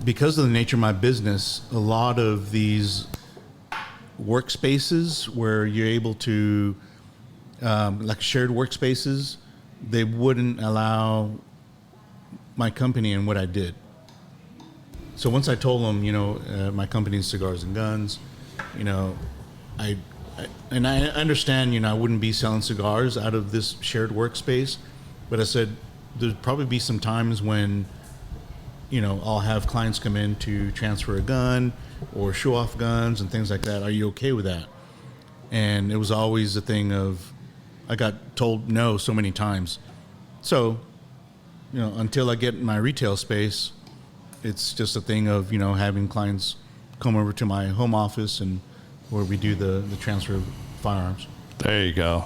because of the nature of my business, a lot of these workspaces where you're able to, like shared workspaces, they wouldn't allow my company and what I did. So once I told them, you know, my company is Cigars and Guns, you know, I understand, you know, I wouldn't be selling cigars out of this shared workspace, but I said there'd probably be some times when, you know, I'll have clients come in to transfer a gun or show off guns and things like that. Are you okay with that? And it was always a thing of, I got told no so many times. So, you know, until I get my retail space, it's just a thing of, you know, having clients come over to my home office and where we do the transfer of firearms. There you go.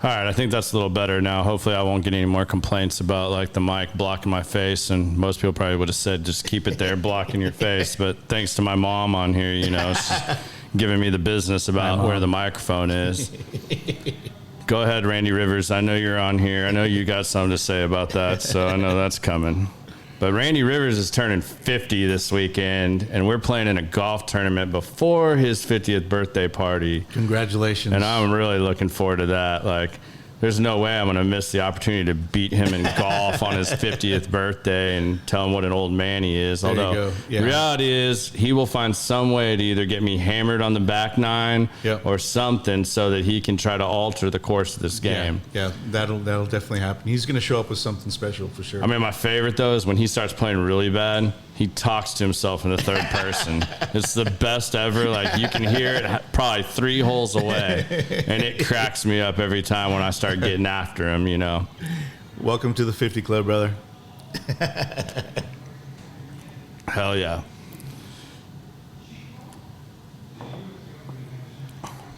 All right, I think that's a little better now. Hopefully I won't get any more complaints about like the mic blocking my face, and most people probably would have said just keep it there blocking your face, but thanks to my mom on here, you know, she's giving me the business about where the microphone is. Go ahead, Randy Rivers. I know you're on here. I know you got something to say about that, so I know that's coming. But Randy Rivers is turning 50 this weekend, and we're playing in a golf tournament before his 50th birthday party. Congratulations. And I'm really looking forward to that. Like, there's no way I'm going to miss the opportunity to beat him in golf on his 50th birthday and tell him what an old man he is. There Although, you go. Yeah. the reality is he will find some way to either get me hammered on the back nine or something so that he can try to alter the course of this game. Yeah, that'll definitely happen. He's going to show up with something special for sure. I mean, my favorite, though, is when he starts playing really bad, he talks to himself in the third person. It's the best ever. Like, you can hear it probably 3 holes away, and it cracks me up every time when I start getting after him, you know. Welcome to the 50 Club, brother. Hell yeah.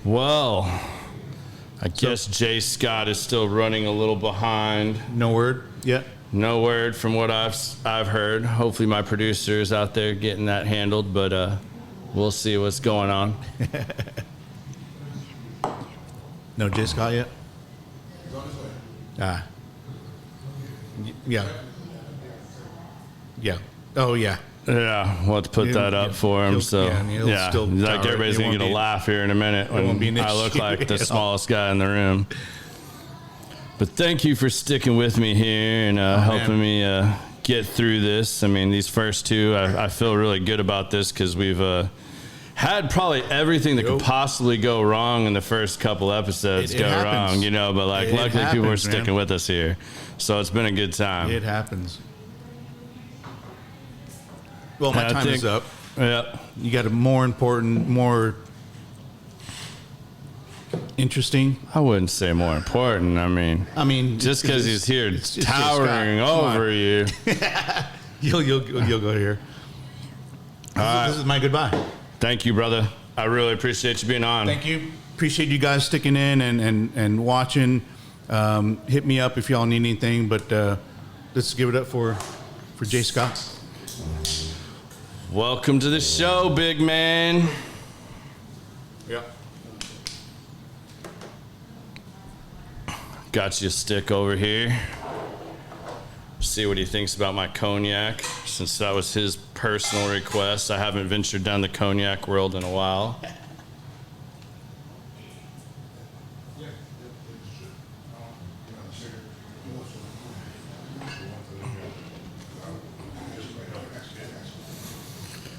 Well, I guess Jay Scott is still running a little behind. No word yet? No word from what I've heard. Hopefully my producer is out there getting that handled, but we'll see what's going on. No Jay Scott yet? Ah. Yeah. Yeah. Oh, yeah. Yeah, we'll have to put that up for him. So, still like everybody's going to get a laugh here in a minute when I look like the smallest guy in the room. But thank you for sticking with me here and helping me get through this. I mean, these first two, I feel really good about this because we've had probably everything that could possibly go wrong in the first couple episodes go wrong, you know, but like luckily people are sticking with us here. So it's been a good time. It happens. Well, my time is up. Yeah. You got a more important, more interesting. I wouldn't say more important. I mean, just because he's here it's towering over you. You'll go here. This is my goodbye. Thank you, brother. I really appreciate you being on. Thank you. Appreciate you guys sticking in and watching. Hit me up if y'all need anything, but let's give it up for Jay Scott. Welcome to the show, big man. Yeah. Got you a stick over here. See what he thinks about my cognac, since that was his personal request. I haven't ventured down the cognac world in a while.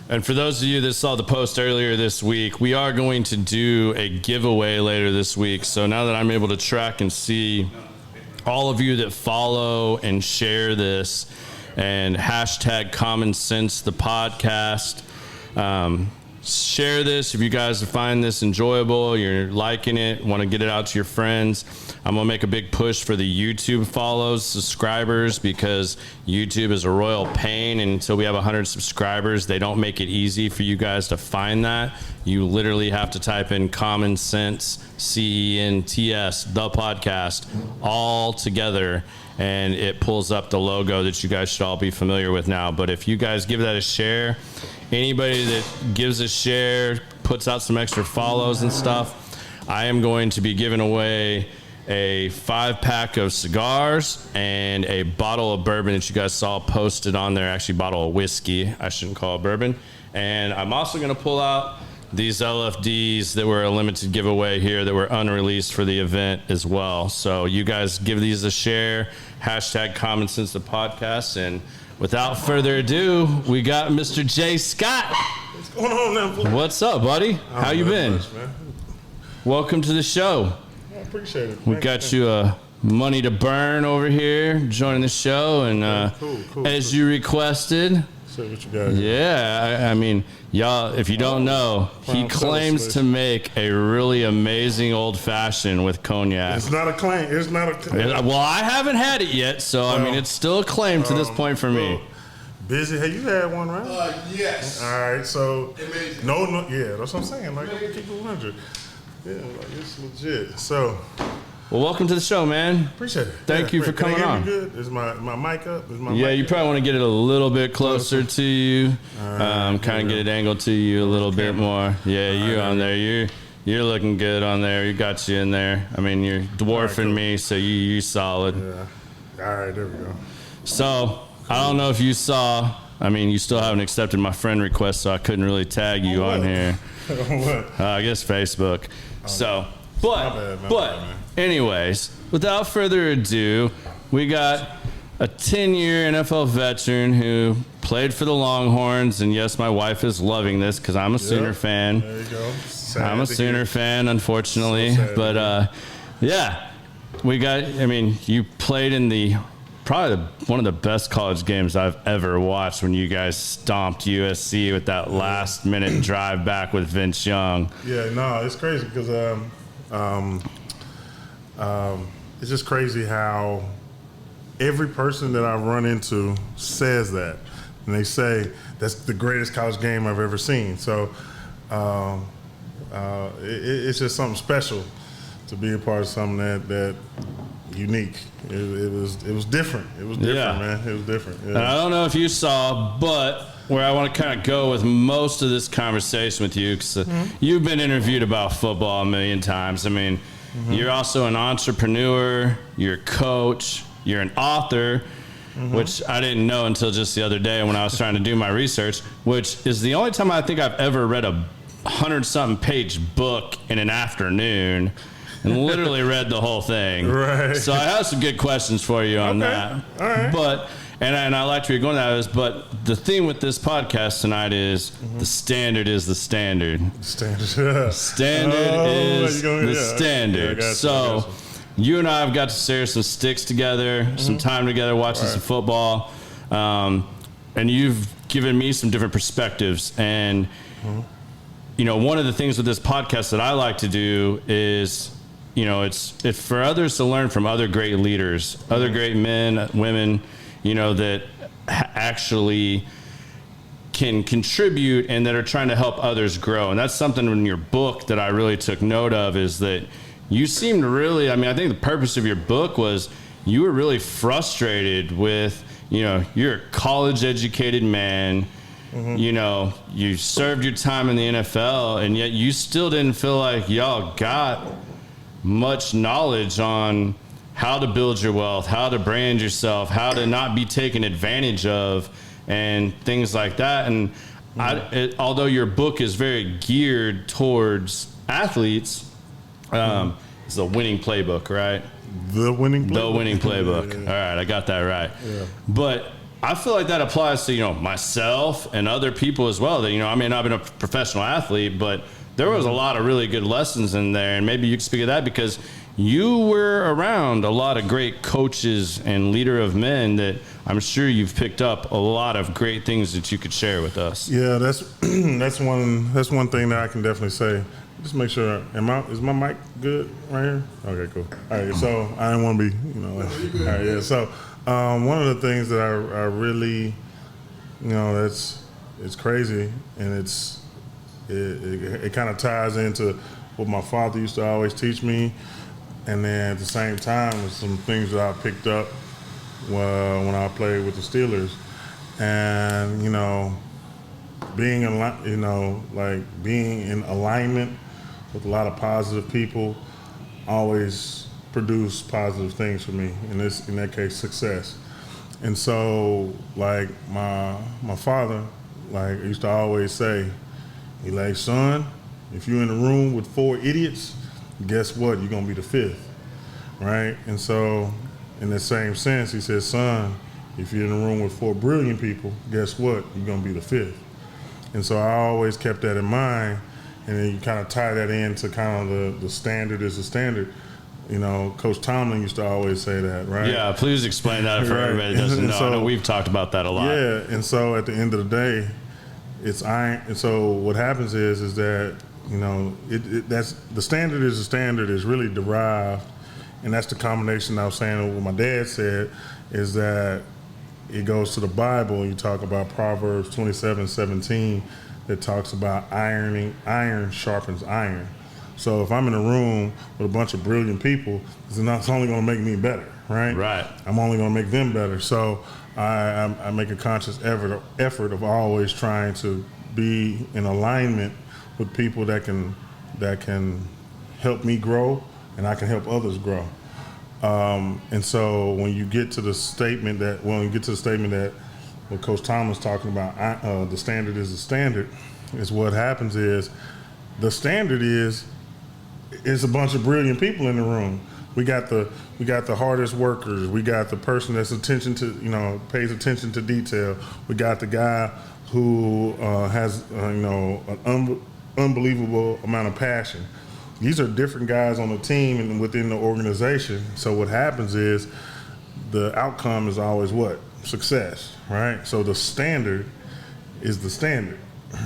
And for those of you that saw the post earlier this week, we are going to do a giveaway later this week. So now that I'm able to track and see all of you that follow and share this and hashtag Common Sense the podcast, share this if you guys find this enjoyable, you're liking it, want to get it out to your friends. I'm going to make a big push for the YouTube follows, subscribers, because YouTube is a royal pain, and until we have 100 subscribers, they don't make it easy for you guys to find that. You literally have to type in Common Sense, CENTS, the podcast, all together, and it pulls up the logo that you guys should all be familiar with now. But if you guys give that a share, anybody that gives a share, puts out some extra follows and stuff, I am going to be giving away a 5-pack of cigars and a bottle of bourbon that you guys saw posted on there. Actually, bottle of whiskey. I shouldn't call it bourbon. And I'm also going to pull out these LFDs that were a limited giveaway here that were unreleased for the event as well. So you guys give these a share. Hashtag Common Sense the podcast. And without further ado, we got Mr. Jay Scott. What's going on now, boy? What's up, buddy? How you been? Much, man. Welcome to the show. I appreciate it. We got you money to burn over here, joining the show, and cool. as you requested. See what you got. Yeah, I mean, y'all, if you don't know, he claims to make a really amazing old fashioned with cognac. It's not a claim. It's not a claim. Well, I haven't had it yet, so I mean, it's still a claim to this point for me. Busy. Hey, you had one, right? Yes. All right, so Amazing. No, yeah, that's what I'm saying. Like, keep it 100. Yeah, like it's legit. So, Well, welcome to the show, man. Appreciate it. Thank you for Can they coming hear me on. Good? Is my mic up? Is my Yeah, mic you up? probably want to get it a little bit closer to you. Kind of get it angled to you a little bit more. Yeah, you're on there. You're looking good on there. You got you in there. I mean, you're dwarfing cool. me, so you solid. Yeah. All right, there we go. So I don't know if you saw. I mean, you still haven't accepted my friend request, so I couldn't really tag you on here. What? I guess Facebook. So, My bad, man. anyways, without further ado, we got a 10-year NFL veteran who played for the Longhorns, and yes, my wife is loving this because I'm a Sooner fan. There you go. Sad I'm a to Sooner hear. fan, unfortunately, So sad to but yeah, we got. I mean, you played in probably one of the best college games I've ever watched when you guys stomped USC with that last-minute drive back with Vince Young. Yeah, no, it's crazy because it's just crazy how every person that I run into says that, and they say that's the greatest college game I've ever seen. So it's just something special to be a part of something that unique. It was different. It was different, Yeah. man. It was different. Yeah. And I don't know if you saw, but where I want to kind of go with most of this conversation with you, because you've been interviewed about football a million times. I mean, you're also an entrepreneur, you're a coach, you're an author, which I didn't know until just the other day when I was trying to do my research, which is the only time I think I've ever read a 100-something page book in an afternoon. And literally read the whole thing. Right. So I have some good questions for you on Okay. that. All right. But and I liked where you're going at is, but the theme with this podcast tonight is the standard is the standard. Standard. Standard is the standard. Yeah, I got So you and I have got to share some sticks together, some time together, watching some football, and you've given me some different perspectives. And you know, one of the things with this podcast that I like to do is, you know, it's for others to learn from other great leaders, other great men, women, you know, that actually can contribute and that are trying to help others grow. And that's something in your book that I really took note of, is that you seemed really, I mean, I think the purpose of your book was you were really frustrated with, you know, you're a college educated man, you know, you served your time in the NFL, and yet you still didn't feel like y'all got much knowledge on how to build your wealth, how to brand yourself, how to not be taken advantage of, and things like that. And although your book is very geared towards athletes, it's a Winning Playbook, right? The Winning Playbook. The Winning Playbook. All right, I got that right. Yeah. But I feel like that applies to, you know, myself and other people as well. That, you know, I may not have been a professional athlete, but there was a lot of really good lessons in there. And maybe you could speak of that because you were around a lot of great coaches and leader of men that I'm sure you've picked up a lot of great things that you could share with us. Yeah, that's one thing that I can definitely say. Just make sure. Is my mic good right here? Okay, cool. All right, so I didn't want to be, you know. All right, yeah. So one of the things that I really, you know, it's crazy, and it kind of ties into what my father used to always teach me, and then at the same time, with some things that I picked up when I played with the Steelers, and you know, being in alignment with a lot of positive people always produce positive things for me. In that case, success. And so, like my father, like used to always say, he like, son, if you're in a room with 4 idiots, guess what? You're gonna be the 5th, right? And so, in the same sense, he said, son, if you're in a room with 4 brilliant people, guess what? You're gonna be the 5th. And so I always kept that in mind, and then you kind of tie that into kind of the standard is the standard. You know, Coach Tomlin used to always say that, right? Yeah, please explain that for Right. everybody that doesn't know. So- I know we've talked about that a lot. Yeah, and so at the end of the day, it's iron. And so what happens is that, you know, that's the standard is the standard is really derived, and that's the combination I was saying of what my dad said, is that it goes to the Bible. You talk about Proverbs 27:17 that talks about iron sharpens iron. So if I'm in a room with a bunch of brilliant people, it's only going to make me better, right? Right. I'm only going to make them better. So I make a conscious effort of always trying to be in alignment with people that can help me grow, and I can help others grow. And so when you get to the statement that what Coach Tom was talking about, the standard is the standard, is what happens is the standard is a bunch of brilliant people in the room. We got the hardest workers. We got the person that's pays attention to detail. We got the guy who has an unbelievable amount of passion. These are different guys on the team and within the organization. So what happens is the outcome is always what? Success, right? So the standard is the standard,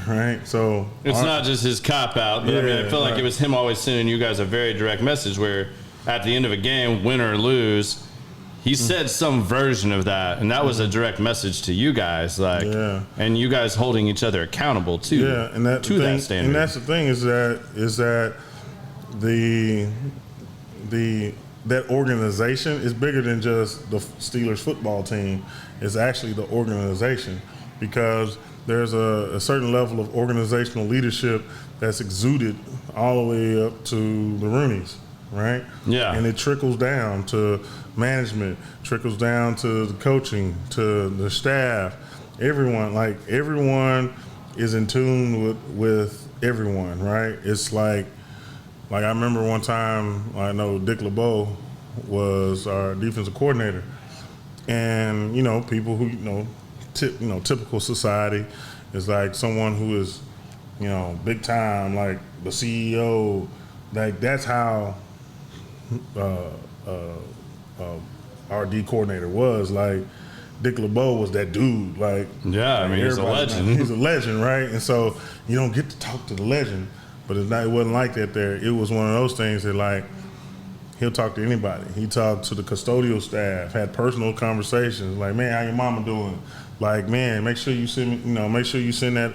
right? So it's not just his cop out, but I mean, I feel like it was him always sending you guys a very direct message where at the end of a game, win or lose, he said some version of that, and that was a direct message to you guys, and you guys holding each other accountable too. Yeah, and that standard. And that's the thing is that that organization is bigger than just the Steelers football team. It's actually the organization, because there's a certain level of organizational leadership that's exuded all the way up to the Rooneys, right? Yeah. And it trickles down to management, trickles down to the coaching, to the staff, everyone. Like, everyone is in tune with everyone, right? It's like I remember one time, I know Dick LeBeau was our defensive coordinator, and people who typical society is like someone who is big time, like the CEO. Like, that's how our D coordinator was. Like, Dick LeBeau was that dude. Like, he's a legend. He's a legend, right? And so you don't get to talk to the legend. But it wasn't like that there. It was one of those things that, like, he'll talk to anybody. He talked to the custodial staff, had personal conversations, like, man, how your mama doing? Like, man, make sure you send that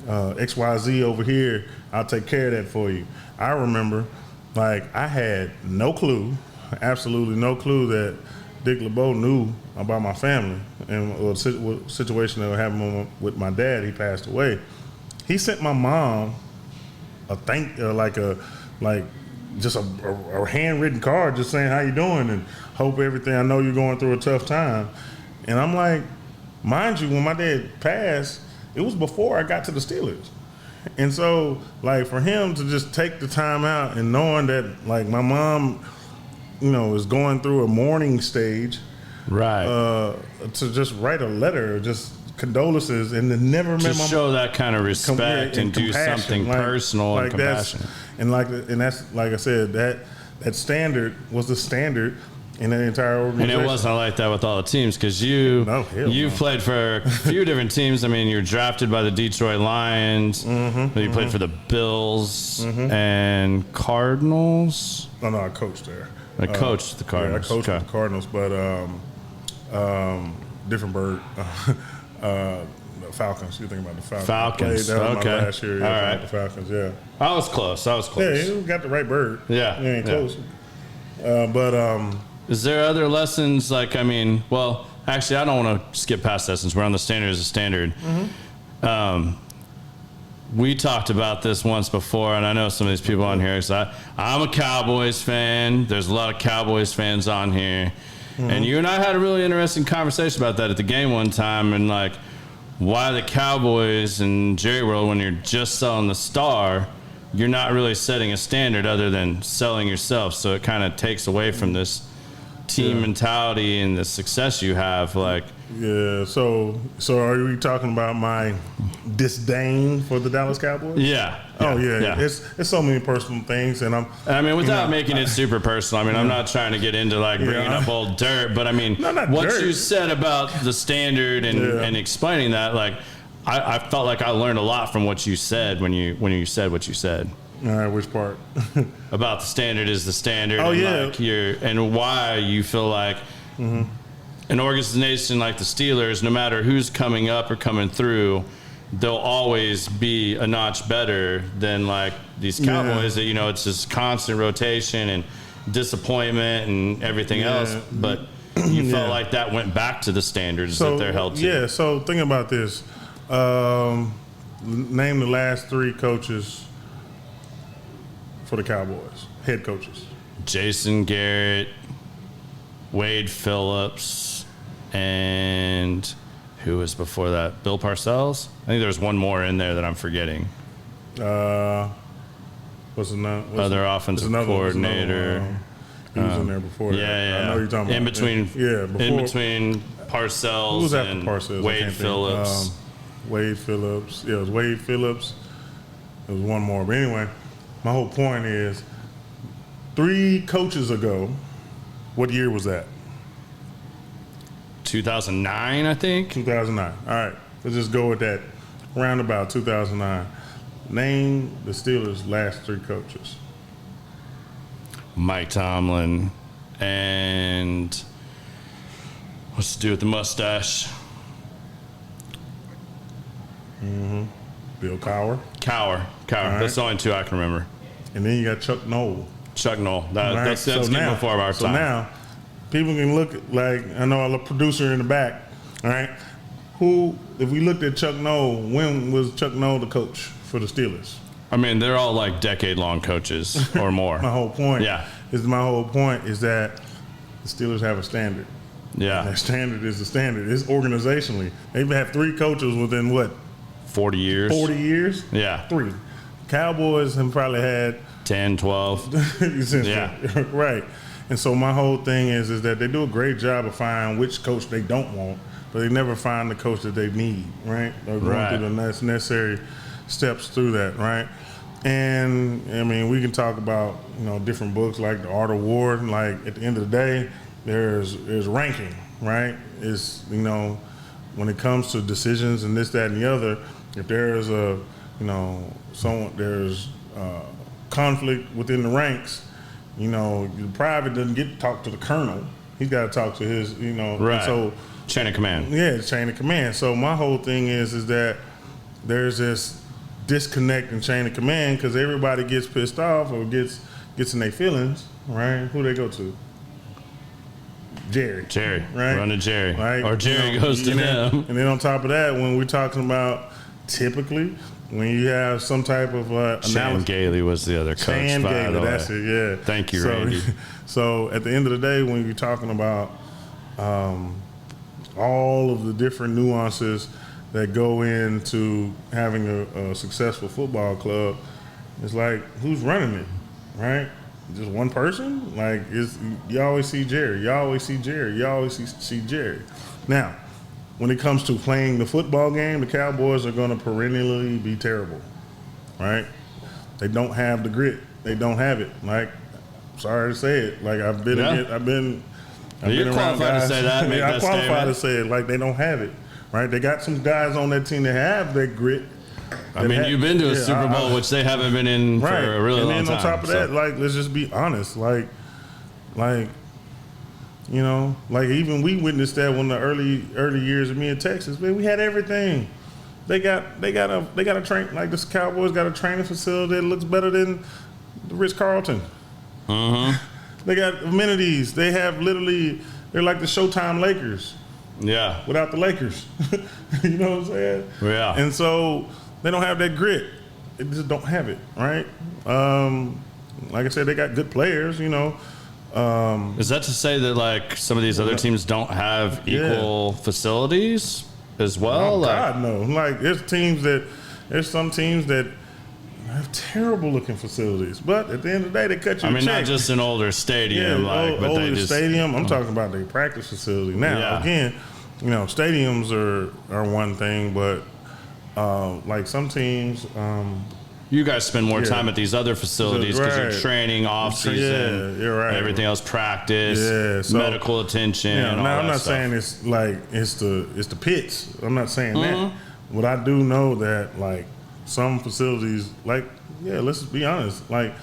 XYZ over here. I'll take care of that for you. I remember, like, I had no clue, absolutely no clue that Dick LeBeau knew about my family and what situation that happened with my dad. He passed away. He sent my mom a handwritten card just saying how you doing and hope everything. I know you're going through a tough time. And I'm like, mind you, when my dad passed, it was before I got to the Steelers. And so, like, for him to just take the time out and knowing that, like, my mom, is going through a mourning stage, right? To just write a letter, just condolences, and to never to show that kind of respect and do something personal and compassionate. And that's like I said, that standard was the standard in that entire organization. And it wasn't like that with all the teams, because you played for a few different teams. I mean, you were drafted by the Detroit Lions. You played for the Bills and Cardinals. No, I coached there. I coached the Cardinals. Yeah, I coached the Cardinals, but different bird. The Falcons. You think about the Falcons? Falcons. That was Okay. my last year. All right. The Falcons. Yeah. I was close. Yeah, you got the right bird. Yeah. You ain't close. Is there other lessons? Like, I mean, well, actually, I don't want to skip past that since we're on the standard as a standard. We talked about this once before, and I know some of these people on here. So I'm a Cowboys fan. There's a lot of Cowboys fans on here. And you and I had a really interesting conversation about that at the game one time, and like why the Cowboys and Jerry World, when you're just selling the star, you're not really setting a standard other than selling yourself. So it kind of takes away from this team mentality and the success you have. Like, yeah. So are we talking about my disdain for the Dallas Cowboys? Yeah. Oh yeah. It's so many personal things, and I mean, without making it super personal. I mean, I'm not trying to get into like bringing up old dirt, but I mean, what dirt. you said about the standard and explaining that, like, I felt like I learned a lot from what you said when you said what you said. All right, which part? About the standard is the standard. Oh, and yeah. Like and why you feel like an organization like the Steelers, no matter who's coming up or coming through, they'll always be a notch better than like these Cowboys that, you know, it's just constant rotation and disappointment and everything else. But you felt like that went back to the standards that they're held to. Yeah, so think about this. Name the last 3 coaches for the Cowboys, head coaches. Jason Garrett, Wade Phillips, and who was before that? Bill Parcells? I think there's one more in there that I'm forgetting. What's another? Other offensive coordinator. He was in there before that. Yeah. I know you're talking in about. between, before, in between who Parcells was after and Parcells? Wade Phillips. Wade Phillips. Yeah, it was Wade Phillips. There was one more. But anyway, my whole point is 3 coaches ago, what year was that? 2009, I think. 2009. All right, let's just go with that. Roundabout 2009. Name the Steelers' last 3 coaches. Mike Tomlin and what's to do with the mustache? Bill Cowher. Cowher. Right. That's the only 2 I can remember. And then you got Chuck Noll. Chuck Noll. That's So getting now- before our So time. now, people can look like, I know a producer in the back, all right? Who, if we looked at Chuck Noll, when was Chuck Noll the coach for the Steelers? I mean, they're all like decade-long coaches or more. My whole point is that the Steelers have a standard. Yeah. That standard is the standard. It's organizationally. They've had 3 coaches within what? 40 years. 40 years? Yeah. 3. Cowboys have probably had 10, 12. yeah. Right. And so my whole thing is that they do a great job of finding which coach they don't want, but they never find the coach that they need, right? They're going through the necessary steps through that, right? And I mean, we can talk about, you know, different books like The Art of War. Like at the end of the day, there's ranking, right? It's, you know, when it comes to decisions and this, that, and the other, if there's a, you know, there's conflict within the ranks, you know, the private doesn't get to talk to the colonel. He's got to talk to his, you know. Right. So chain of command. yeah, it's chain of command. So my whole thing is that there's this disconnect in chain of command because everybody gets pissed off or gets in their feelings, right? Who they go to? Jerry. Right? Run to Jerry. Right? Or Jerry goes to them. And then on top of that, when we're talking about typically, when you have some type of Shane analysis. Gailey was the other coach, Shane by Gailey, the way. that's it, yeah. Thank you, Randy. So at the end of the day, when you're talking about all of the different nuances that go into having a successful football club, it's like, who's running it, right? Just one person? Like, you always see Jerry. You always see Jerry. You always see Jerry. Now, when it comes to playing the football game, the Cowboys are going to perennially be terrible, right? They don't have the grit. They don't have it. Like, sorry to say it. Like, I've been around qualified guys. to say that. Make I'm that qualified statement. to say it. Like, they don't have it, right? They got some guys on that team that have that grit. I mean, you've been to a Super Bowl, which they haven't been in for a really long time. And then on top of that, like, let's just be honest. Like, you know, like even we witnessed that when the early years of me in Texas, man, we had everything. They got a train, like this Cowboys got a training facility that looks better than the Ritz-Carlton. They got amenities. They have they're like the Showtime Lakers. Yeah. Without the Lakers. You know what I'm saying? Yeah. And so they don't have that grit. They just don't have it, right? Like I said, they got good players, you know. Is that to say that like some of these other teams don't have equal facilities as well? Oh, like, God, no. Like there's some teams that have terrible looking facilities, but at the end of the day, they cut you a check. not just an older stadium, but older they just stadium. I'm talking about their practice facility. Now, again, you know, stadiums are one thing, but like some teams. You guys spend more time at these other facilities because you're training off season, you're right. everything else, practice, medical attention. Yeah, and all now I'm that not stuff. saying it's like it's the pits. I'm not saying that, but I do know that like some facilities, like let's be honest, like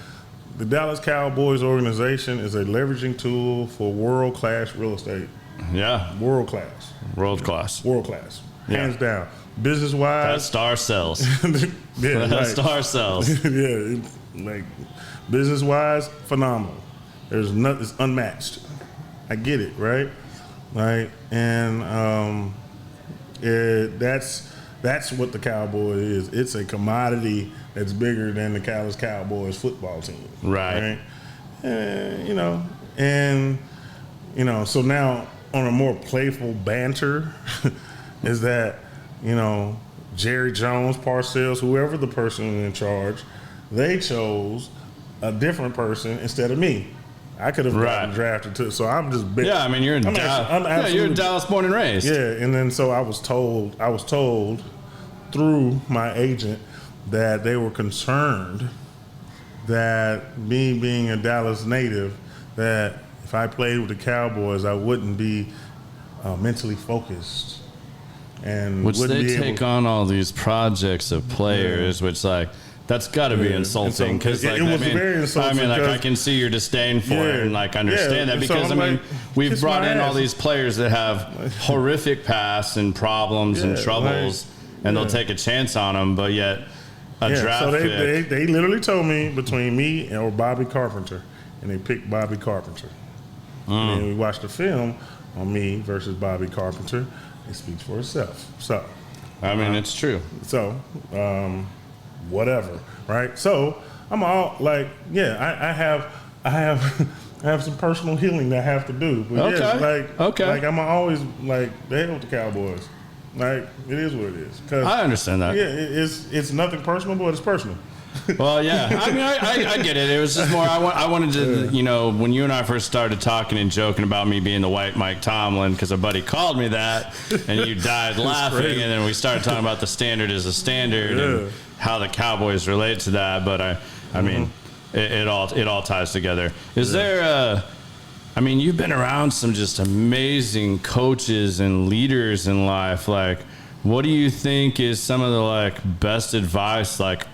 the Dallas Cowboys organization is a leveraging tool for world class real estate. Yeah, World class, world class. hands down. business That wise, star sells. yeah, That star sells. yeah, like business wise, phenomenal. There's nothing, it's unmatched. I get it, right? Right, and that's what the Cowboy is. It's a commodity that's bigger than the Dallas Cowboys football team. Right. And, so now on a more playful banter is that, Jerry Jones, Parcells, whoever the person in charge, they chose a different person instead of me. I could have gotten drafted too, so I'm just big. Yeah, I mean, you're in Dallas. You're in Dallas, born and raised. Yeah, and then so I was told through my agent that they were concerned that me being a Dallas native, that if I played with the Cowboys, I wouldn't be mentally focused, and which wouldn't they be take on all these projects of players, which like. That's got to be insulting because, it was very insulting. I mean, like I can see your disdain for it and like understand that because so I mean, we've brought in all ass. these players that have horrific pasts and problems and troubles, and they'll take a chance on them, but yet a draft so pick. they literally told me between me or Bobby Carpenter, and they picked Bobby Carpenter. And then we watched the film on me versus Bobby Carpenter. It speaks for itself. So, I mean, it's true. So. Whatever, right? So I'm all like, I have some personal healing that I have to do. But like I'm always like, the hell with the Cowboys. Like it is what it is. I understand that. Yeah, it's nothing personal, but it's personal. Well, yeah. I mean, I get it. It was just more. I wanted to, when you and I first started talking and joking about me being the white Mike Tomlin, because a buddy called me that, and you died laughing, crazy. and then we started talking about the standard as a standard and how the Cowboys relate to that. But I mean, it all ties together. Is there I mean, you've been around some just amazing coaches and leaders in life. Like, what do you think is some of the like best advice, like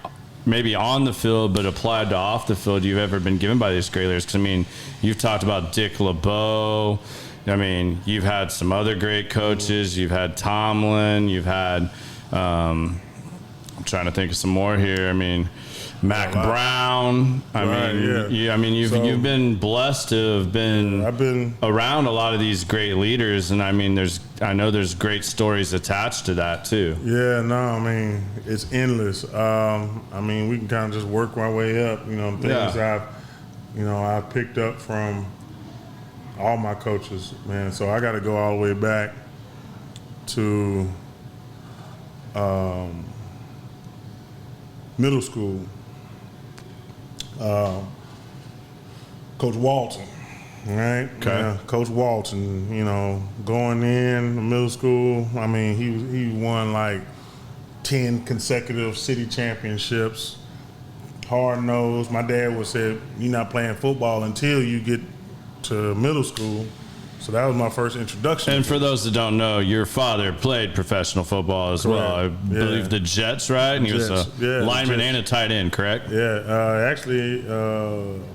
maybe on the field but applied to off the field you've ever been given by these great leaders? Because I mean, you've talked about Dick LeBeau. I mean, you've had some other great coaches. You've had Tomlin. You've had I'm trying to think of some more here. I mean, Mac Brown. You've been blessed to have been I've been around a lot of these great leaders, and I mean, I know there's great stories attached to that too. Yeah, no, I mean, it's endless. I mean, we can kind of just work our way up, things I've picked up from all my coaches, man. So I got to go all the way back to middle school. Coach Walton, right? Okay. Yeah, Coach Walton, going in middle school. I mean, he won like 10 consecutive city championships. Hard nosed. My dad would say, "You're not playing football until you get to middle school." So that was my first introduction. And for those that don't know, your father played professional football as well. I believe the Jets, right? And he was a lineman and a tight end, correct? Yeah, actually,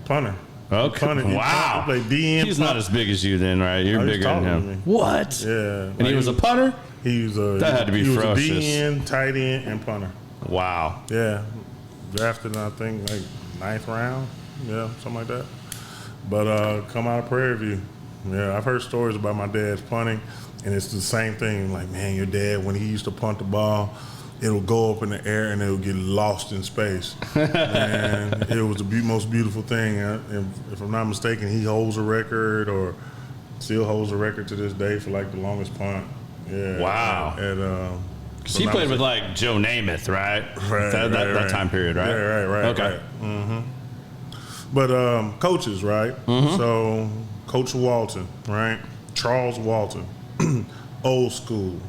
punter. Okay. Wow. He played DN. He's not as big as you then, right? You're bigger than him. What? Yeah. And he was a punter? He was a. That had to be ferocious. He was a DN, tight end, and punter. Wow. Yeah. Drafted, I think, like 9th round. Yeah, something like that. But come out of Prairie View. Yeah, I've heard stories about my dad's punting, and it's the same thing. Like, man, your dad, when he used to punt the ball, it'll go up in the air and it'll get lost in space. And it was the most beautiful thing. And if I'm not mistaken, he holds a record or still holds a record to this day for like the longest punt. Yeah. Wow. Because he played with like Joe Namath, right? That time period, right? Yeah, right. Okay. Right. Mm-hmm. But coaches, right? Mm-hmm. So Coach Walton, right? Charles Walton, old school.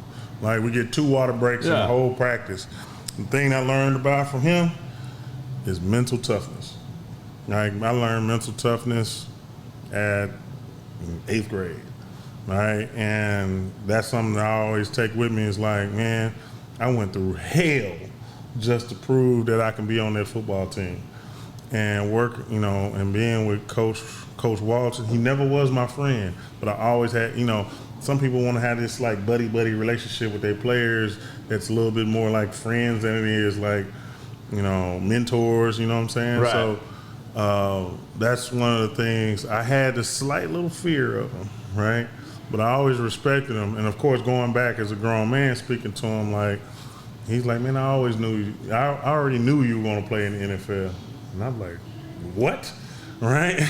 Like we get 2 water breaks in the whole practice. The thing I learned about from him is mental toughness. Like I learned mental toughness at 8th grade, right? And that's something that I always take with me. Is like, man, I went through hell just to prove that I can be on that football team and work, and being with Coach Walton. He never was my friend, but I always had, some people want to have this like buddy relationship with their players that's a little bit more like friends than it is like, you know, mentors, you know what I'm saying? Right. So that's one of the things. I had a slight little fear of them, right? But I always respected him. And of course, going back as a grown man, speaking to him, like, he's like, man, I always knew you. I already knew you were going to play in the NFL. And I'm like, what? Right?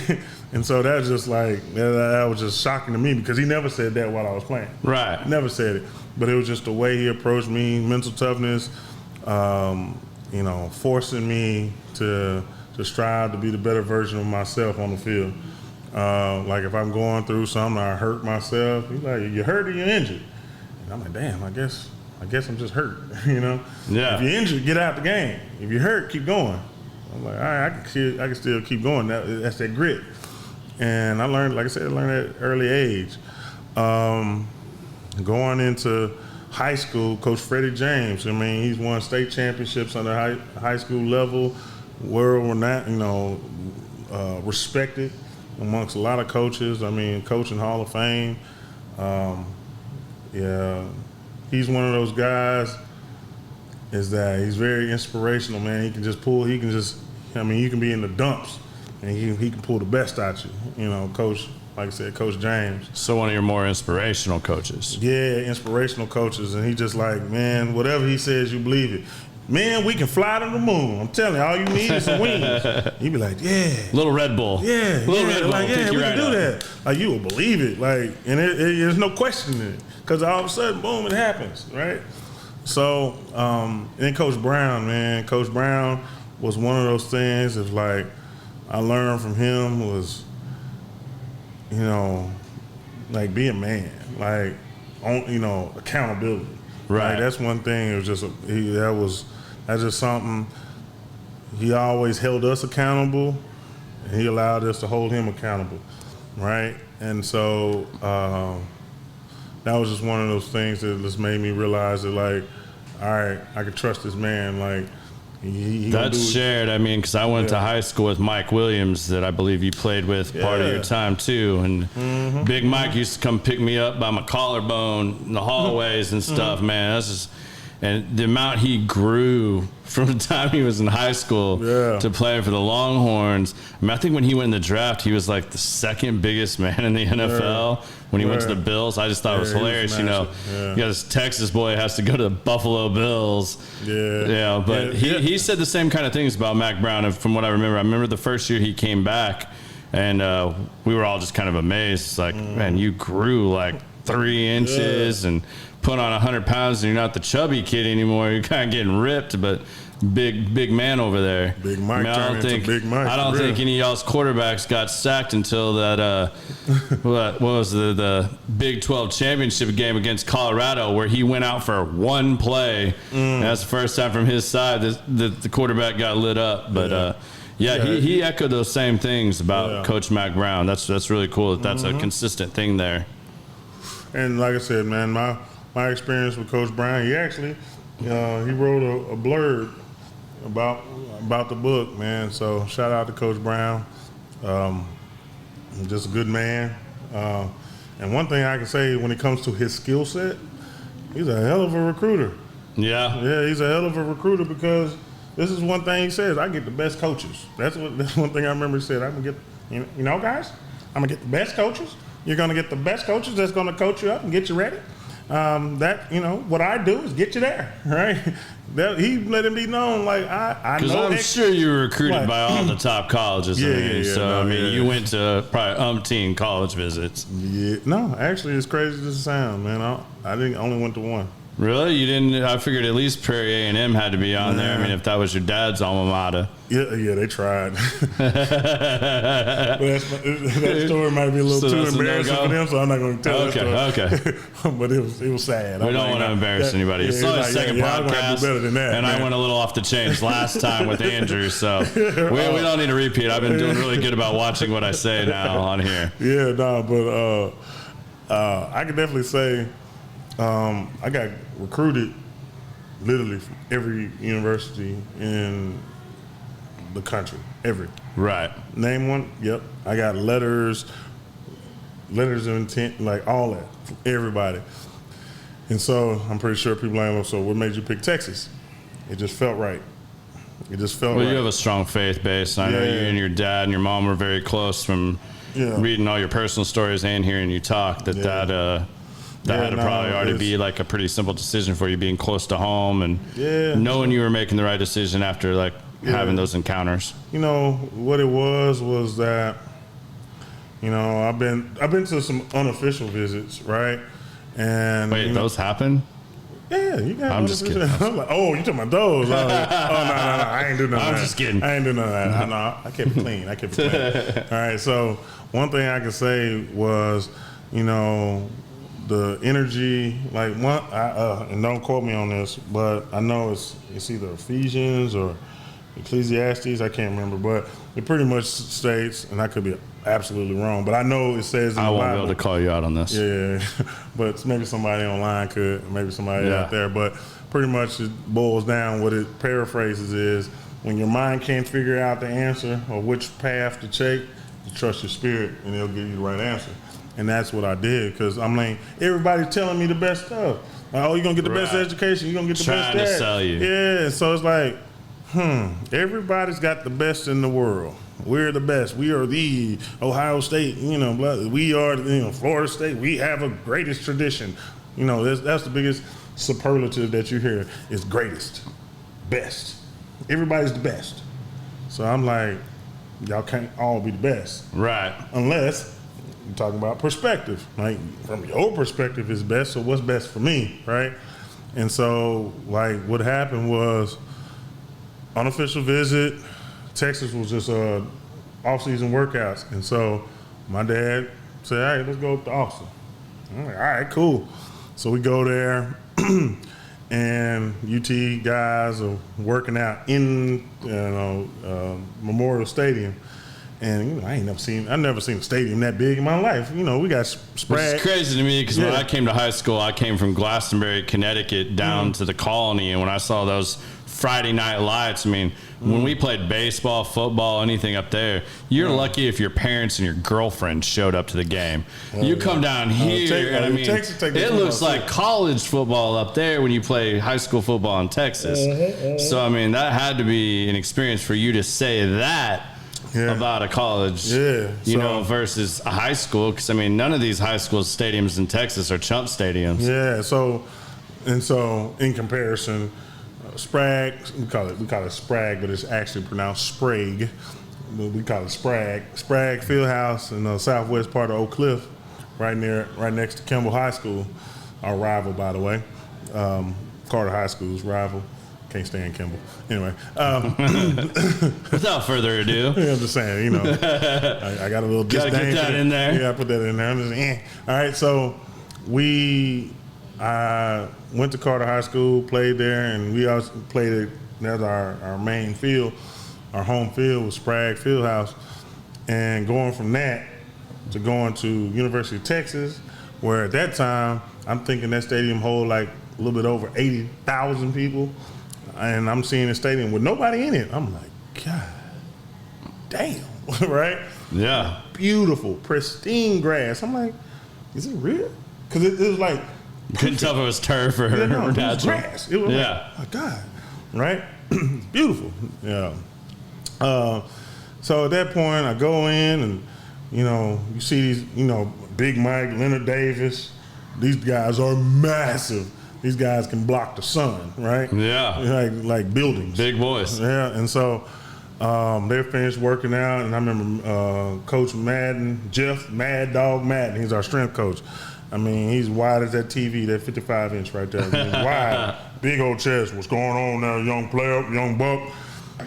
And so that was just like, that was just shocking to me because he never said that while I was playing. Right. Never said it. But it was just the way he approached me, mental toughness, you know, forcing me to strive to be the better version of myself on the field. Like if I'm going through something, I hurt myself, he's like, you hurt or you injured? And I'm like, damn, I guess I'm just hurt, you know? Yeah. If you're injured, get out the game. If you're hurt, keep going. I'm like, all right, I can still keep going. That's that grit. And I learned, like I said, at early age. Going into high school, Coach Freddie James, I mean, he's won state championships on the high school level, world renowned, you know, respected amongst a lot of coaches. I mean, coaching Hall of Fame. Yeah, he's one of those guys. Is that he's very inspirational, man. He can just, I mean, you can be in the dumps, and he can pull the best out you. You know, Coach, like I said, Coach James. So one of your more inspirational coaches. Yeah, inspirational coaches, and he just like, man, whatever he says, you believe it. Man, we can fly to the moon. I'm telling you, all you need is some wings. He'd be like, yeah. Little Red Bull. Yeah, Little Red Bull. like, yeah, Pick we you can right do up. that. Like, you will believe it. Like, and there's no questioning it. Because all of a sudden, boom, it happens, right? So, then Coach Brown, man. Coach Brown was one of those things of like, I learned from him was, you know, like be a man. Like, you know, accountability. Right. Like, that's one thing. It was just, that's just something. He always held us accountable, and he allowed us to hold him accountable, right? And so that was just one of those things that just made me realize that, like, all right, I can trust this man. Like, he That's shared. I mean, because I went to high school with Mike Williams, that I believe you played with part of your time too. And Big Mike used to come pick me up by my collarbone in the hallways and stuff. Man, that's just. And the amount he grew from the time he was in high school to playing for the Longhorns. I mean, I think when he went in the draft, he was like the second biggest man in the NFL when he went to the Bills. I just thought it was hilarious. You know, you got this Texas boy has to go to the Buffalo Bills. Yeah. But he said the same kind of things about Mac Brown. And from what I remember the first year he came back, and we were all just kind of amazed. It's like, man, you grew like 3 inches and put on 100 pounds, and you're not the chubby kid anymore. You're kind of getting ripped, but big man over there. Big Mike. I don't think Big Mike. I don't think any of y'all's quarterbacks got sacked until that what was the Big 12 championship game against Colorado, where he went out for one play. And that's the first time from his side that the quarterback got lit up. But he echoed those same things about Coach Mac Brown. That's really cool. That's a consistent thing there. And like I said, man, my experience with Coach Brown, he actually he wrote a blurb about the book, man. So shout out to Coach Brown, just a good man. And one thing I can say when it comes to his skill set, he's a hell of a recruiter. Yeah, he's a hell of a recruiter because this is one thing he says: I get the best coaches. That's one thing I remember he said. I'm gonna get, you know, guys, I'm gonna get the best coaches. You're going to get the best coaches that's going to coach you up and get you ready. What I do is get you there, right? He let him be known, like, I know. Because I'm sure you were recruited by all the top colleges. You went to probably umpteen college visits. Yeah, no, actually, it's crazy as it sounds, man. I only went to one. Really? You didn't? I figured at least Prairie A&M had to be on there. I mean, if that was your dad's alma mater. Yeah, they tried. That story might be a little too embarrassing for them, so I'm not going to tell that story. Okay. But it was sad. We don't want to embarrass anybody. It's only the second podcast, better than that, and I went a little off the chains last time with Andrew, so we don't need to repeat. I've been doing really good about watching what I say now on here. Yeah, no, but I can definitely say I got recruited literally from every university in the country. Every. Right. Name one? Yep. I got letters letters of intent, like all that, from everybody. And so I'm pretty sure people like, so what made you pick Texas? It just felt right. It just felt right. Well, you have a strong faith base. I know you and your dad and your mom were very close from reading all your personal stories and hearing you talk. That had to probably already be like a pretty simple decision for you, being close to home and knowing you were making the right decision after like having those encounters. You know what it was that, you know, I've been to some unofficial visits, right? And wait, those happen? Yeah, you got. I'm just kidding. I'm like, oh, you talking about those? Oh, no, I ain't doing none of that. I'm just kidding. I ain't doing none of that. No, I kept it clean. All right, so one thing I can say was, you know, the energy, like one, and don't quote me on this, but I know it's either Ephesians or Ecclesiastes, I can't remember, but it pretty much states, and I could be absolutely wrong, but I know it says in the Bible. I won't be able to call you out on this. Yeah, but maybe somebody online could, maybe somebody out there, but pretty much it boils down, what it paraphrases is, when your mind can't figure out the answer or which path to take, you trust your spirit and it'll give you the right answer. And that's what I did, because I'm like, everybody's telling me the best stuff. Like, oh, you're going to get the best education, you're going to get the best trying to sell you. Yeah, so it's like, everybody's got the best in the world. We're the best. We are the Ohio State, you know, we are, you know, Florida State. We have a greatest tradition. You know, that's the biggest superlative that you hear is greatest, best. Everybody's the best. So I'm like, y'all can't all be the best. Right. Unless you're talking about perspective. Like, from your perspective is best, so what's best for me, right? And so, like, what happened was, unofficial visit, Texas was just off-season workouts. And so my dad said, all right, let's go up to Austin. I'm like, all right, cool. So we go there, and UT guys are working out in Memorial Stadium. And, you know, I've never seen a stadium that big in my life. You know, we got spread. It's crazy to me because when I came to high school, I came from Glastonbury, Connecticut, down to the Colony. And when I saw those Friday night lights, I mean, when we played baseball, football, anything up there, you're lucky if your parents and your girlfriend showed up to the game. You come down here, and I mean, it looks like college football up there when you play high school football in Texas. So, I mean, that had to be an experience for you to say that about a college, you know, versus a high school. Because, I mean, none of these high school stadiums in Texas are chump stadiums. Yeah, so in comparison, Sprague, we call it Sprague, but it's actually pronounced Sprague. We call it Sprague. Sprague Fieldhouse in the southwest part of Oak Cliff, right next to Kimball High School, our rival, by the way. Carter High School's rival. Can't stand Kimball. Anyway. Without further ado. I'm just saying, you know, I got a little disdain. Gotta get that in there. Yeah, I put that in there. I'm just, All right, so I went to Carter High School, played there, and we also played it. That's our main field. Our home field was Sprague Fieldhouse. And going from that to going to University of Texas, where at that time, I'm thinking that stadium hold like a little bit over 80,000 people. And I'm seeing a stadium with nobody in it. I'm like, God damn, right? Yeah. Beautiful, pristine grass. I'm like, is it real? Because it was like, couldn't tell if it was turf or it was natural. grass. It was like, oh my God, right? Beautiful. Yeah. So at that point, I go in and, you know, you see these, you know, Big Mike, Leonard Davis. These guys are massive. These guys can block the sun, right? Yeah. Like buildings. Big boys. Yeah, and so they're finished working out, and I remember Coach Madden, Jeff Mad Dog Madden, he's our strength coach. I mean, he's wide as that TV, that 55-inch right there. I mean, wide, big old chest. What's going on there, young player, young buck?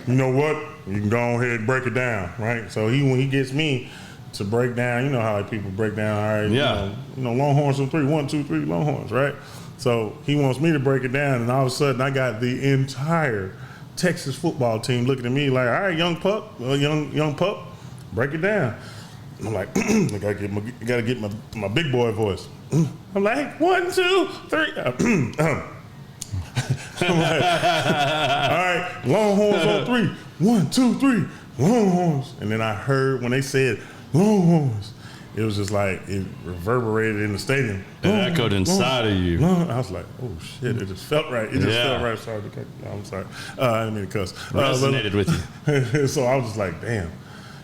You know what? You can go ahead and break it down, right? So when he gets me to break down, you know how people break down, all right? Yeah. You know, Longhorns on 3, 1, 2, 3, Longhorns, right? So he wants me to break it down, and all of a sudden I got the entire Texas football team looking at me like, all right, young pup, break it down. And I'm like, I gotta get my big boy voice. I'm like, 1, 2, 3. I'm like, all right, Longhorns on 3. 1, 2, 3, Longhorns. And then I heard when they said Longhorns, it was just like it reverberated in the stadium. It echoed inside of you. I was like, oh shit! It just felt right. It just felt right. Sorry, I'm sorry. I didn't mean to cuss. Resonated with you. So I was just like, damn,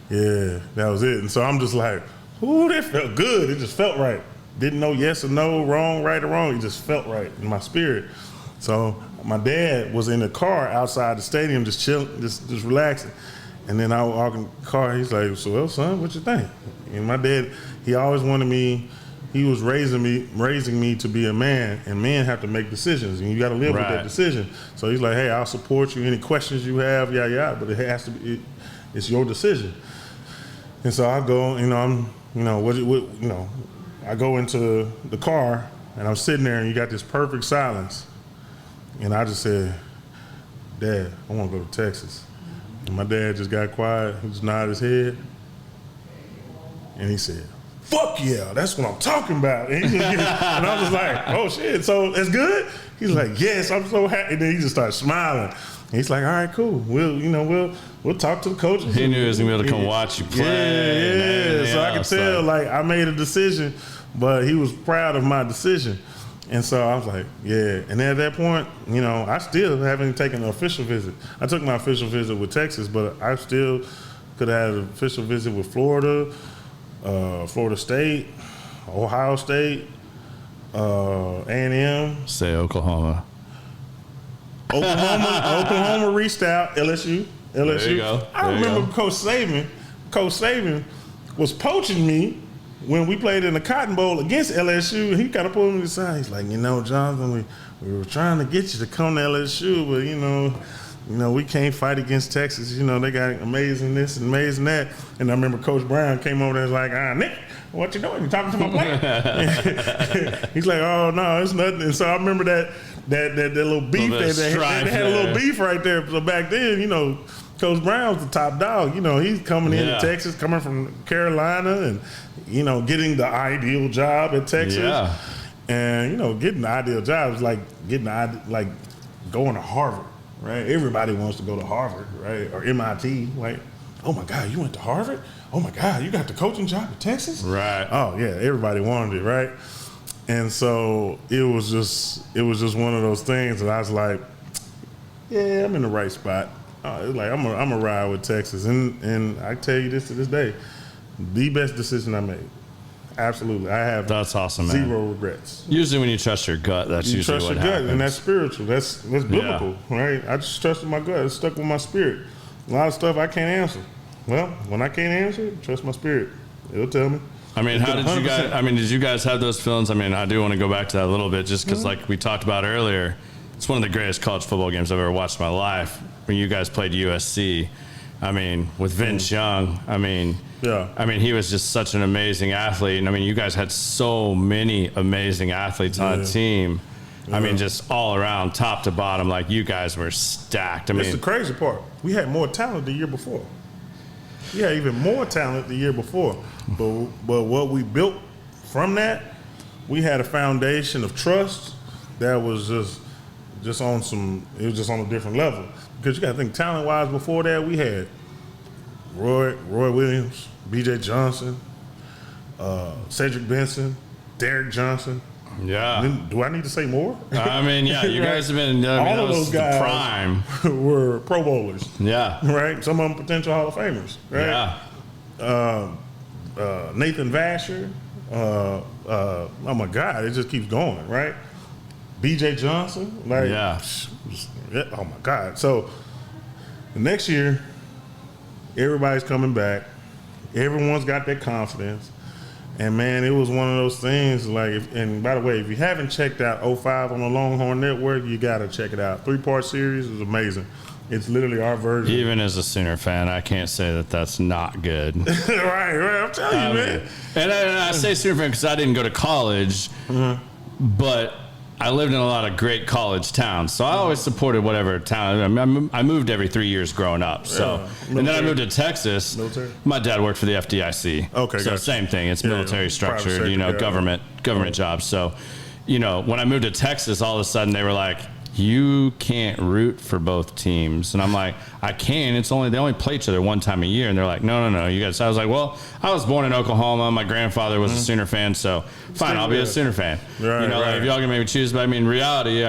yeah, that was it. And so I'm just like, ooh, that felt good. It just felt right. Didn't know yes or no, wrong, right or wrong. It just felt right in my spirit. So my dad was in the car outside the stadium, just chilling, just relaxing. And then I walk in the car. He's like, "So, well, son, what you think?" And my dad, he always wanted me. He was raising me to be a man, and men have to make decisions, and you got to live with that decision. So he's like, "Hey, I'll support you. Any questions you have, yeah, but it has to be. It's your decision." And so I go, I go into the car, and I'm sitting there, and you got this perfect silence. And I just said, "Dad, I want to go to Texas." And my dad just got quiet. He just nodded his head. And he said, "Fuck yeah, that's what I'm talking about." And I was like, "Oh shit, so that's good?" He's like, "Yes, I'm so happy." And then he just started smiling. And he's like, "All right, cool. We'll talk to the coaches." He knew he was gonna be able to come watch you play. Yeah. So I could tell, like, I made a decision, but he was proud of my decision. And so I was like, yeah. And then at that point, I still haven't taken an official visit. I took my official visit with Texas, but I still could have had an official visit with Florida, Florida State, Ohio State, A&M. Say Oklahoma. Oklahoma reached out. LSU. There you go. I remember Coach Saban was poaching me when we played in the Cotton Bowl against LSU. He kind of pulled me aside. He's like, Jonathan, we were trying to get you to come to LSU, but we can't fight against Texas. They got amazing this and amazing that. And I remember Coach Brown came over there and was like, Nick, what you doing? You talking to my player? He's like, oh no, it's nothing. And so I remember that little beef. They had a little beef right there. So back then, Coach Brown's the top dog. He's coming into Texas, coming from Carolina, and getting the ideal job at Texas. Yeah. And getting the ideal job is like going to Harvard, right? Everybody wants to go to Harvard, right? Or MIT. Like, oh my God, you went to Harvard? Oh my God, you got the coaching job at Texas? Right. Oh yeah, everybody wanted it, right? And so it was just one of those things that I was like, yeah, I'm in the right spot. It's like I'm a ride with Texas, and I tell you this to this day, the best decision I made. Absolutely, I have. That's awesome, man. Zero regrets. Usually, when you trust your gut, that's usually what happens. You trust your gut, and that's spiritual. That's biblical, right? I just trusted my gut. It's stuck with my spirit. A lot of stuff I can't answer. Well, when I can't answer, trust my spirit. It'll tell me. I mean, how did you guys? I mean, did you guys have those feelings? I mean, I do want to go back to that a little bit, just because, like we talked about earlier, it's one of the greatest college football games I've ever watched in my life. When you guys played USC, I mean, with Vince Young, I mean, he was just such an amazing athlete, and I mean, you guys had so many amazing athletes on a team. Yeah. I mean, just all around, top to bottom, like you guys were stacked. That's the crazy part. We had more talent the year before. We had even more talent the year before. But what we built from that, we had a foundation of trust that was just on a different level. Because you got to think, talent-wise, before that, we had Roy Williams, B.J. Johnson, Cedric Benson, Derek Johnson. Yeah. Do I need to say more? I mean, yeah, you guys have been. All of those guys prime were Pro Bowlers. Yeah. Right? Some of them potential Hall of Famers. Right? Yeah. Nathan Vasher. Oh my God, it just keeps going, right? B.J. Johnson. Like, yeah. Oh my God. So the next year, everybody's coming back. Everyone's got that confidence. And man, it was one of those things like, and by the way, if you haven't checked out 05 on the Longhorn Network, you got to check it out. 3-part series is amazing. It's literally our version. Even as a Sooner fan, I can't say that that's not good. right. I'm telling you, man. And I say Sooner fan because I didn't go to college, but I lived in a lot of great college towns, so I always supported whatever town. I moved every 3 years growing up, so and then I moved to Texas. Military? My dad worked for the FDIC. Okay, so gotcha. same thing. It's military structured, sector, government jobs. So, when I moved to Texas, all of a sudden they were like, you can't root for both teams. And I'm like, I can. They only play each other one time a year. And they're like, no, you guys. I was like, well, I was born in Oklahoma. My grandfather was a Sooner fan, so fine, I'll be a Sooner fan. Right, like, if y'all can maybe choose, but I mean, reality,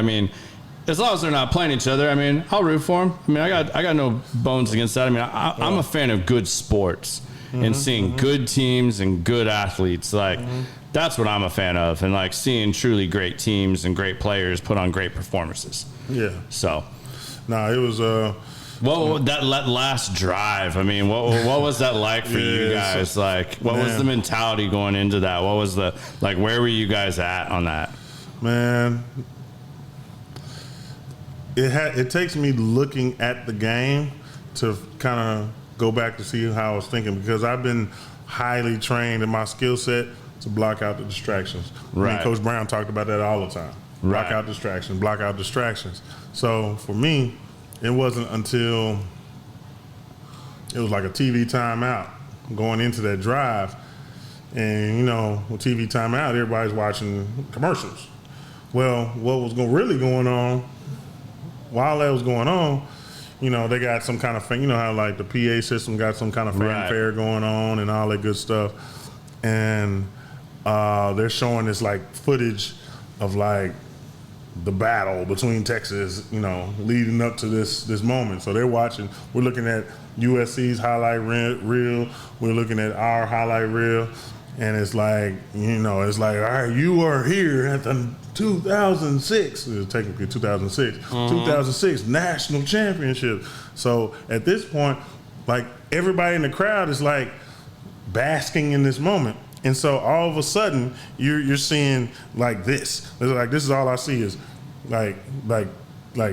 as long as they're not playing each other, I'll root for them. I got no bones against that. I'm a fan of good sports and seeing good teams and good athletes. That's what I'm a fan of, and like seeing truly great teams and great players put on great performances. Yeah. So, it was what that last drive? What was that like for you guys? What was the mentality going into that? What was where were you guys at on that? Man, it takes me looking at the game to kind of go back to see how I was thinking, because I've been highly trained in my skill set to block out the distractions. Right. Coach Brown talked about that all the time. Block out distractions, block out distractions. So for me, it wasn't until it was like a TV timeout going into that drive. And, with TV timeout, everybody's watching commercials. Well, what was really going on, while that was going on, they got some kind of, how like the PA system got some kind of fanfare going on and all that good stuff. And they're showing this footage of the battle between Texas, leading up to this moment. So we're looking at USC's highlight reel. We're looking at our highlight reel. And it's all right, you are here at the 2006, it was technically 2006, 2006 national championship. So at this point, everybody in the crowd is basking in this moment. And so all of a sudden you're seeing this. It's this is all I see is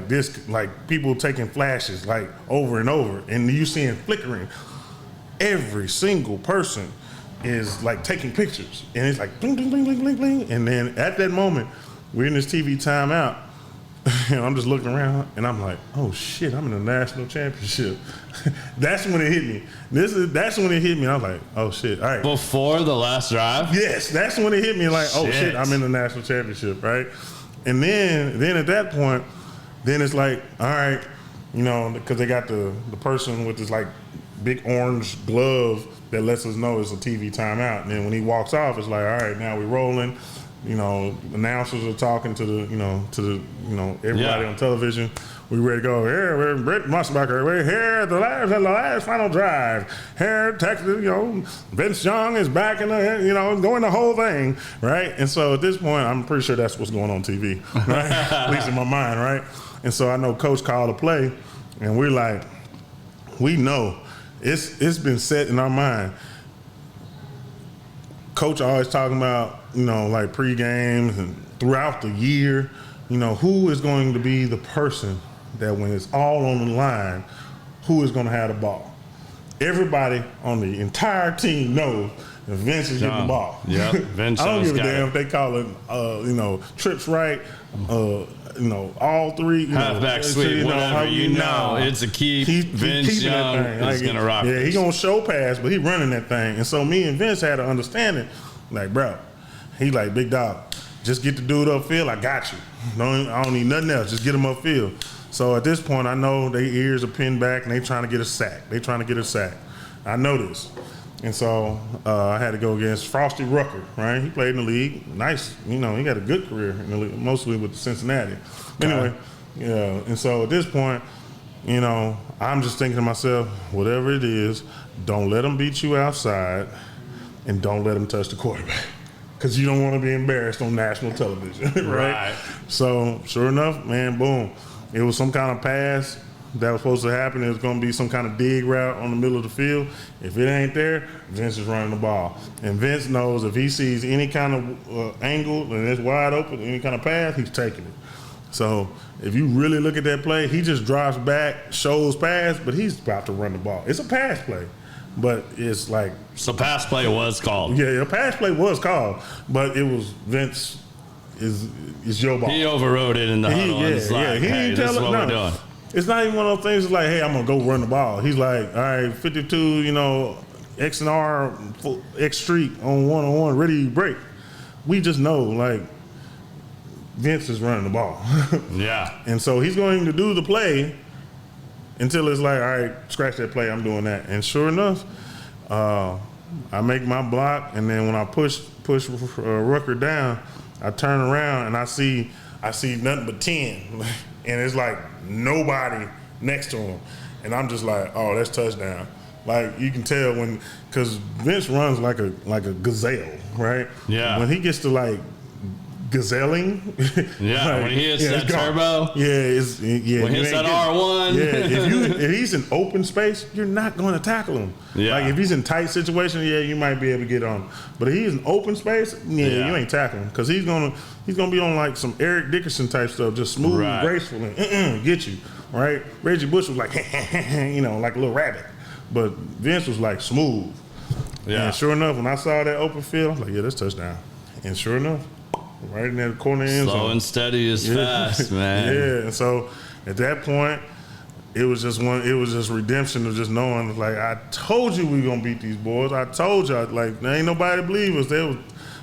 this, people taking flashes over and over, and you seeing flickering. Every single person is taking pictures, and it's bling, bling, bling, bling, bling, bling. And then at that moment, we're in this TV timeout, and I'm just looking around, and I'm like, oh shit, I'm in the national championship. That's when it hit me. That's when it hit me. I was like, oh shit, all right. Before the last drive? Yes, that's when it hit me. Oh shit, I'm in the national championship, right? And then at that point, then it's all right, because they got the person with this big orange glove that lets us know it's a TV timeout. And then when he walks off, it's all right, now we're rolling. Announcers are talking to the everybody on television. We ready to go. Here, we're Brett Musbacher. We're here at the last final drive. Here, Texas, Vince Young is back in the, going the whole thing, right? And so at this point, I'm pretty sure that's what's going on TV, right? At least in my mind, right? And so I know Coach called a play, and we're we know it's been set in our mind. Coach always talking about, pre-games and throughout the year, who is going to be the person that when it's all on the line, who is going to have the ball? Everybody on the entire team knows that Vince is getting the ball. Yeah, Vince. I don't give a damn if they call it, trips right, all three. Halfback sweep, whatever, it's a keep. Vince Young is going to rock. Yeah, he's going to show pass, but he running that thing. And so me and Vince had an understanding, bro, he big dog, just get the dude upfield, I got you. I don't need nothing else, just get him upfield. So at this point, I know their ears are pinned back and they trying to get a sack. I know this. And so I had to go against Frosty Rucker, right? He played in the league. Nice, he got a good career in the league, mostly with Cincinnati. Anyway, and so at this point, I'm just thinking to myself, whatever it is, don't let them beat you outside and don't let them touch the quarterback, because you don't want to be embarrassed on national television, right? So sure enough, man, boom. It was some kind of pass that was supposed to happen. It was going to be some kind of dig route on the middle of the field. If it ain't there, Vince is running the ball. And Vince knows if he sees any kind of angle and it's wide open, any kind of pass, he's taking it. So if you really look at that play, he just drops back, shows pass, but he's about to run the ball. It's a pass play, but it's So pass play was called. Yeah, a pass play was called, but it was Vince is your ball. He overrode it in the huddle. He didn't this is tell what no. we're doing. It's not even one of those things. It's hey, I'm gonna go run the ball. He's all right, 52, X and R, X streak on 1-on-1, ready to break. We just know Vince is running the ball. Yeah. And so he's going to do the play until it's like, all right, scratch that play, I'm doing that. And sure enough, I make my block, and then when I push Rucker down, I turn around and I see nothing but 10, and it's like nobody next to him, and I'm just like, oh, that's touchdown. Like you can tell because Vince runs like a gazelle, right? Yeah. When he gets to like gazelling, yeah, like, when he hits that it's gone. turbo, when he hits that R1, if he's in open space, you're not going to tackle him. Yeah. Like if he's in tight situation, you might be able to get on him. But if he's in open space, you ain't tackling him because he's gonna be on like some Eric Dickerson type stuff, just smooth, and graceful, and get you right. Reggie Bush was like, like a little rabbit, but Vince was like smooth. Yeah. And sure enough, when I saw that open field, I was like, yeah, that's touchdown. And sure enough, right in that corner end zone. Slow and steady is fast, man. Yeah, and so at that point, it was just redemption of just knowing, like, I told you we gonna beat these boys. I told y'all, like, there ain't nobody believe us. They was,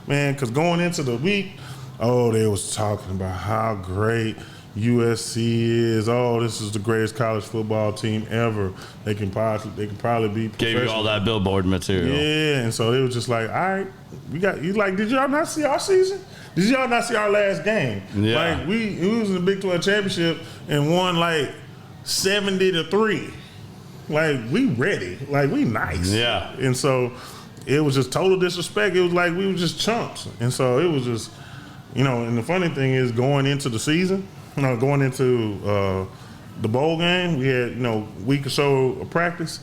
man, because going into the week, they was talking about how great USC is. Oh, this is the greatest college football team ever. They can probably be. Gave you all that billboard material. Yeah, and so it was just like, all right, did y'all not see our season? Did y'all not see our last game? Yeah. Like we was in the Big 12 championship and won like 70-3. Like we ready. Like we nice. Yeah. And so it was just total disrespect. It was like we were just chumps. And so it was just, and the funny thing is going into the season, going into the bowl game, we had, week or so of practice.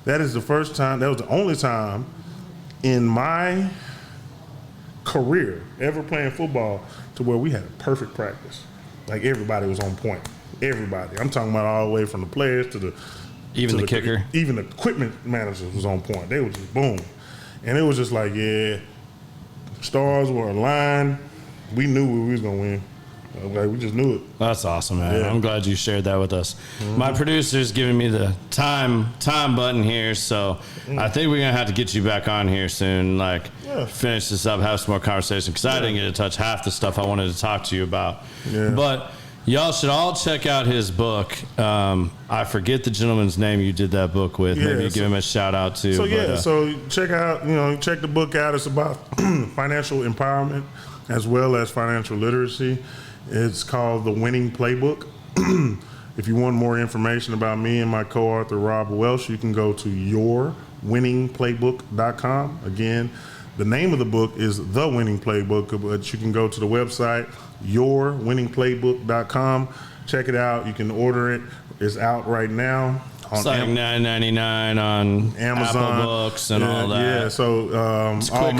That is the first time, that was the only time in my career ever playing football to where we had a perfect practice. Like everybody was on point. Everybody. I'm talking about all the way from the players to the kicker. Even the equipment managers was on point. They were just boom. And it was just like, stars were aligned. We knew we was gonna win. Like we just knew it. That's awesome, man. Yeah. I'm glad you shared that with us. Mm-hmm. My producer's giving me the time button here, so I think we're gonna have to get you back on here soon. Finish this up, have some more conversation because I didn't get to touch half the stuff I wanted to talk to you about. Yeah. But y'all should all check out his book. I forget the gentleman's name you did that book with. Maybe you give him a shout out too. So check out, check the book out. It's about financial empowerment as well as financial literacy. It's called The Winning Playbook. If you want more information about me and my co-author, Rob Welsh, you can go to yourwinningplaybook.com. Again, the name of the book is The Winning Playbook, but you can go to the website, yourwinningplaybook.com. Check it out. You can order it. It's out right now. It's like $9.99 on Amazon, Apple Books and all that. Yeah, so all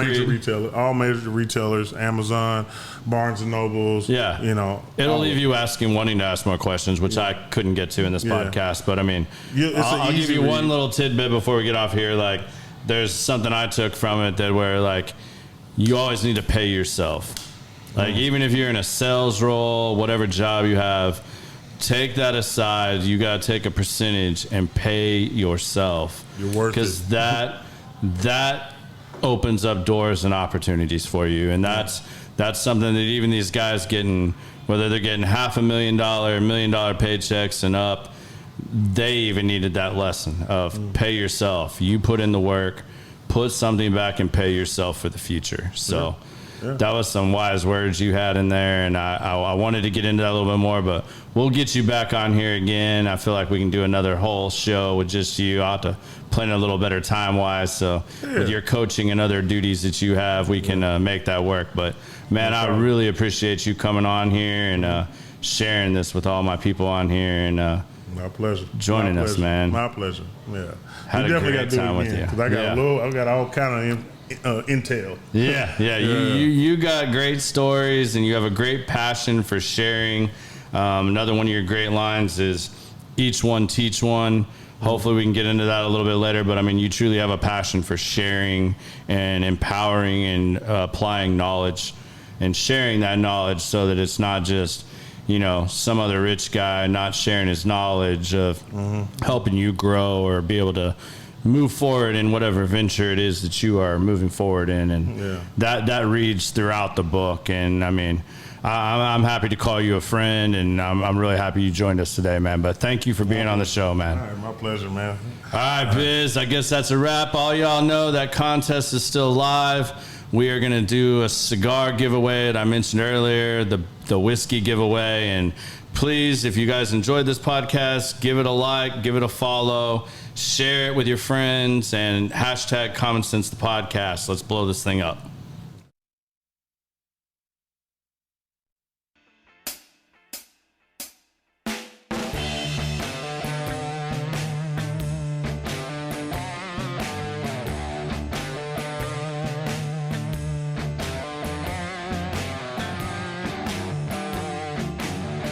major retailers, Amazon, Barnes and Nobles. Yeah, it'll leave you wanting to ask more questions, which I couldn't get to in this podcast. But I mean, I'll give you one little tidbit before we get off here. Like, there's something I took from it that where like you always need to pay yourself. Like even if you're in a sales role, whatever job you have. Take that aside. You got to take a percentage and pay yourself. You're worth it. Because that opens up doors and opportunities for you. And that's something that even these guys getting, whether they're getting $500,000, $1 million paychecks and up, they even needed that lesson of pay yourself. You put in the work, put something back and pay yourself for the future. So that was some wise words you had in there, and I wanted to get into that a little bit more, but we'll get you back on here again. I feel like we can do another whole show with just you. I'll have to plan a little better time-wise, so with your coaching and other duties that you have, we can make that work. But, man, I really appreciate you coming on here and sharing this with all my people on here. And my pleasure. Joining us, man. My pleasure. Yeah. Had a great time with you. Because I got all kind of intel. Yeah. You got great stories and you have a great passion for sharing. Another one of your great lines is each one teach one. Hopefully we can get into that a little bit later, but I mean, you truly have a passion for sharing and empowering and applying knowledge and sharing that knowledge so that it's not just, some other rich guy not sharing his knowledge of helping you grow or be able to move forward in whatever venture it is that you are moving forward in. And that reads throughout the book. And I mean, I'm happy to call you a friend, and I'm really happy you joined us today, man. But thank you for being on the show, man. All right, my pleasure, man. All right, Biz, I guess that's a wrap. All y'all know that contest is still live. We are going to do a cigar giveaway that I mentioned earlier, the whiskey giveaway. And please, if you guys enjoyed this podcast, give it a like, give it a follow, share it with your friends, and hashtag Common Sense the Podcast. Let's blow this thing up.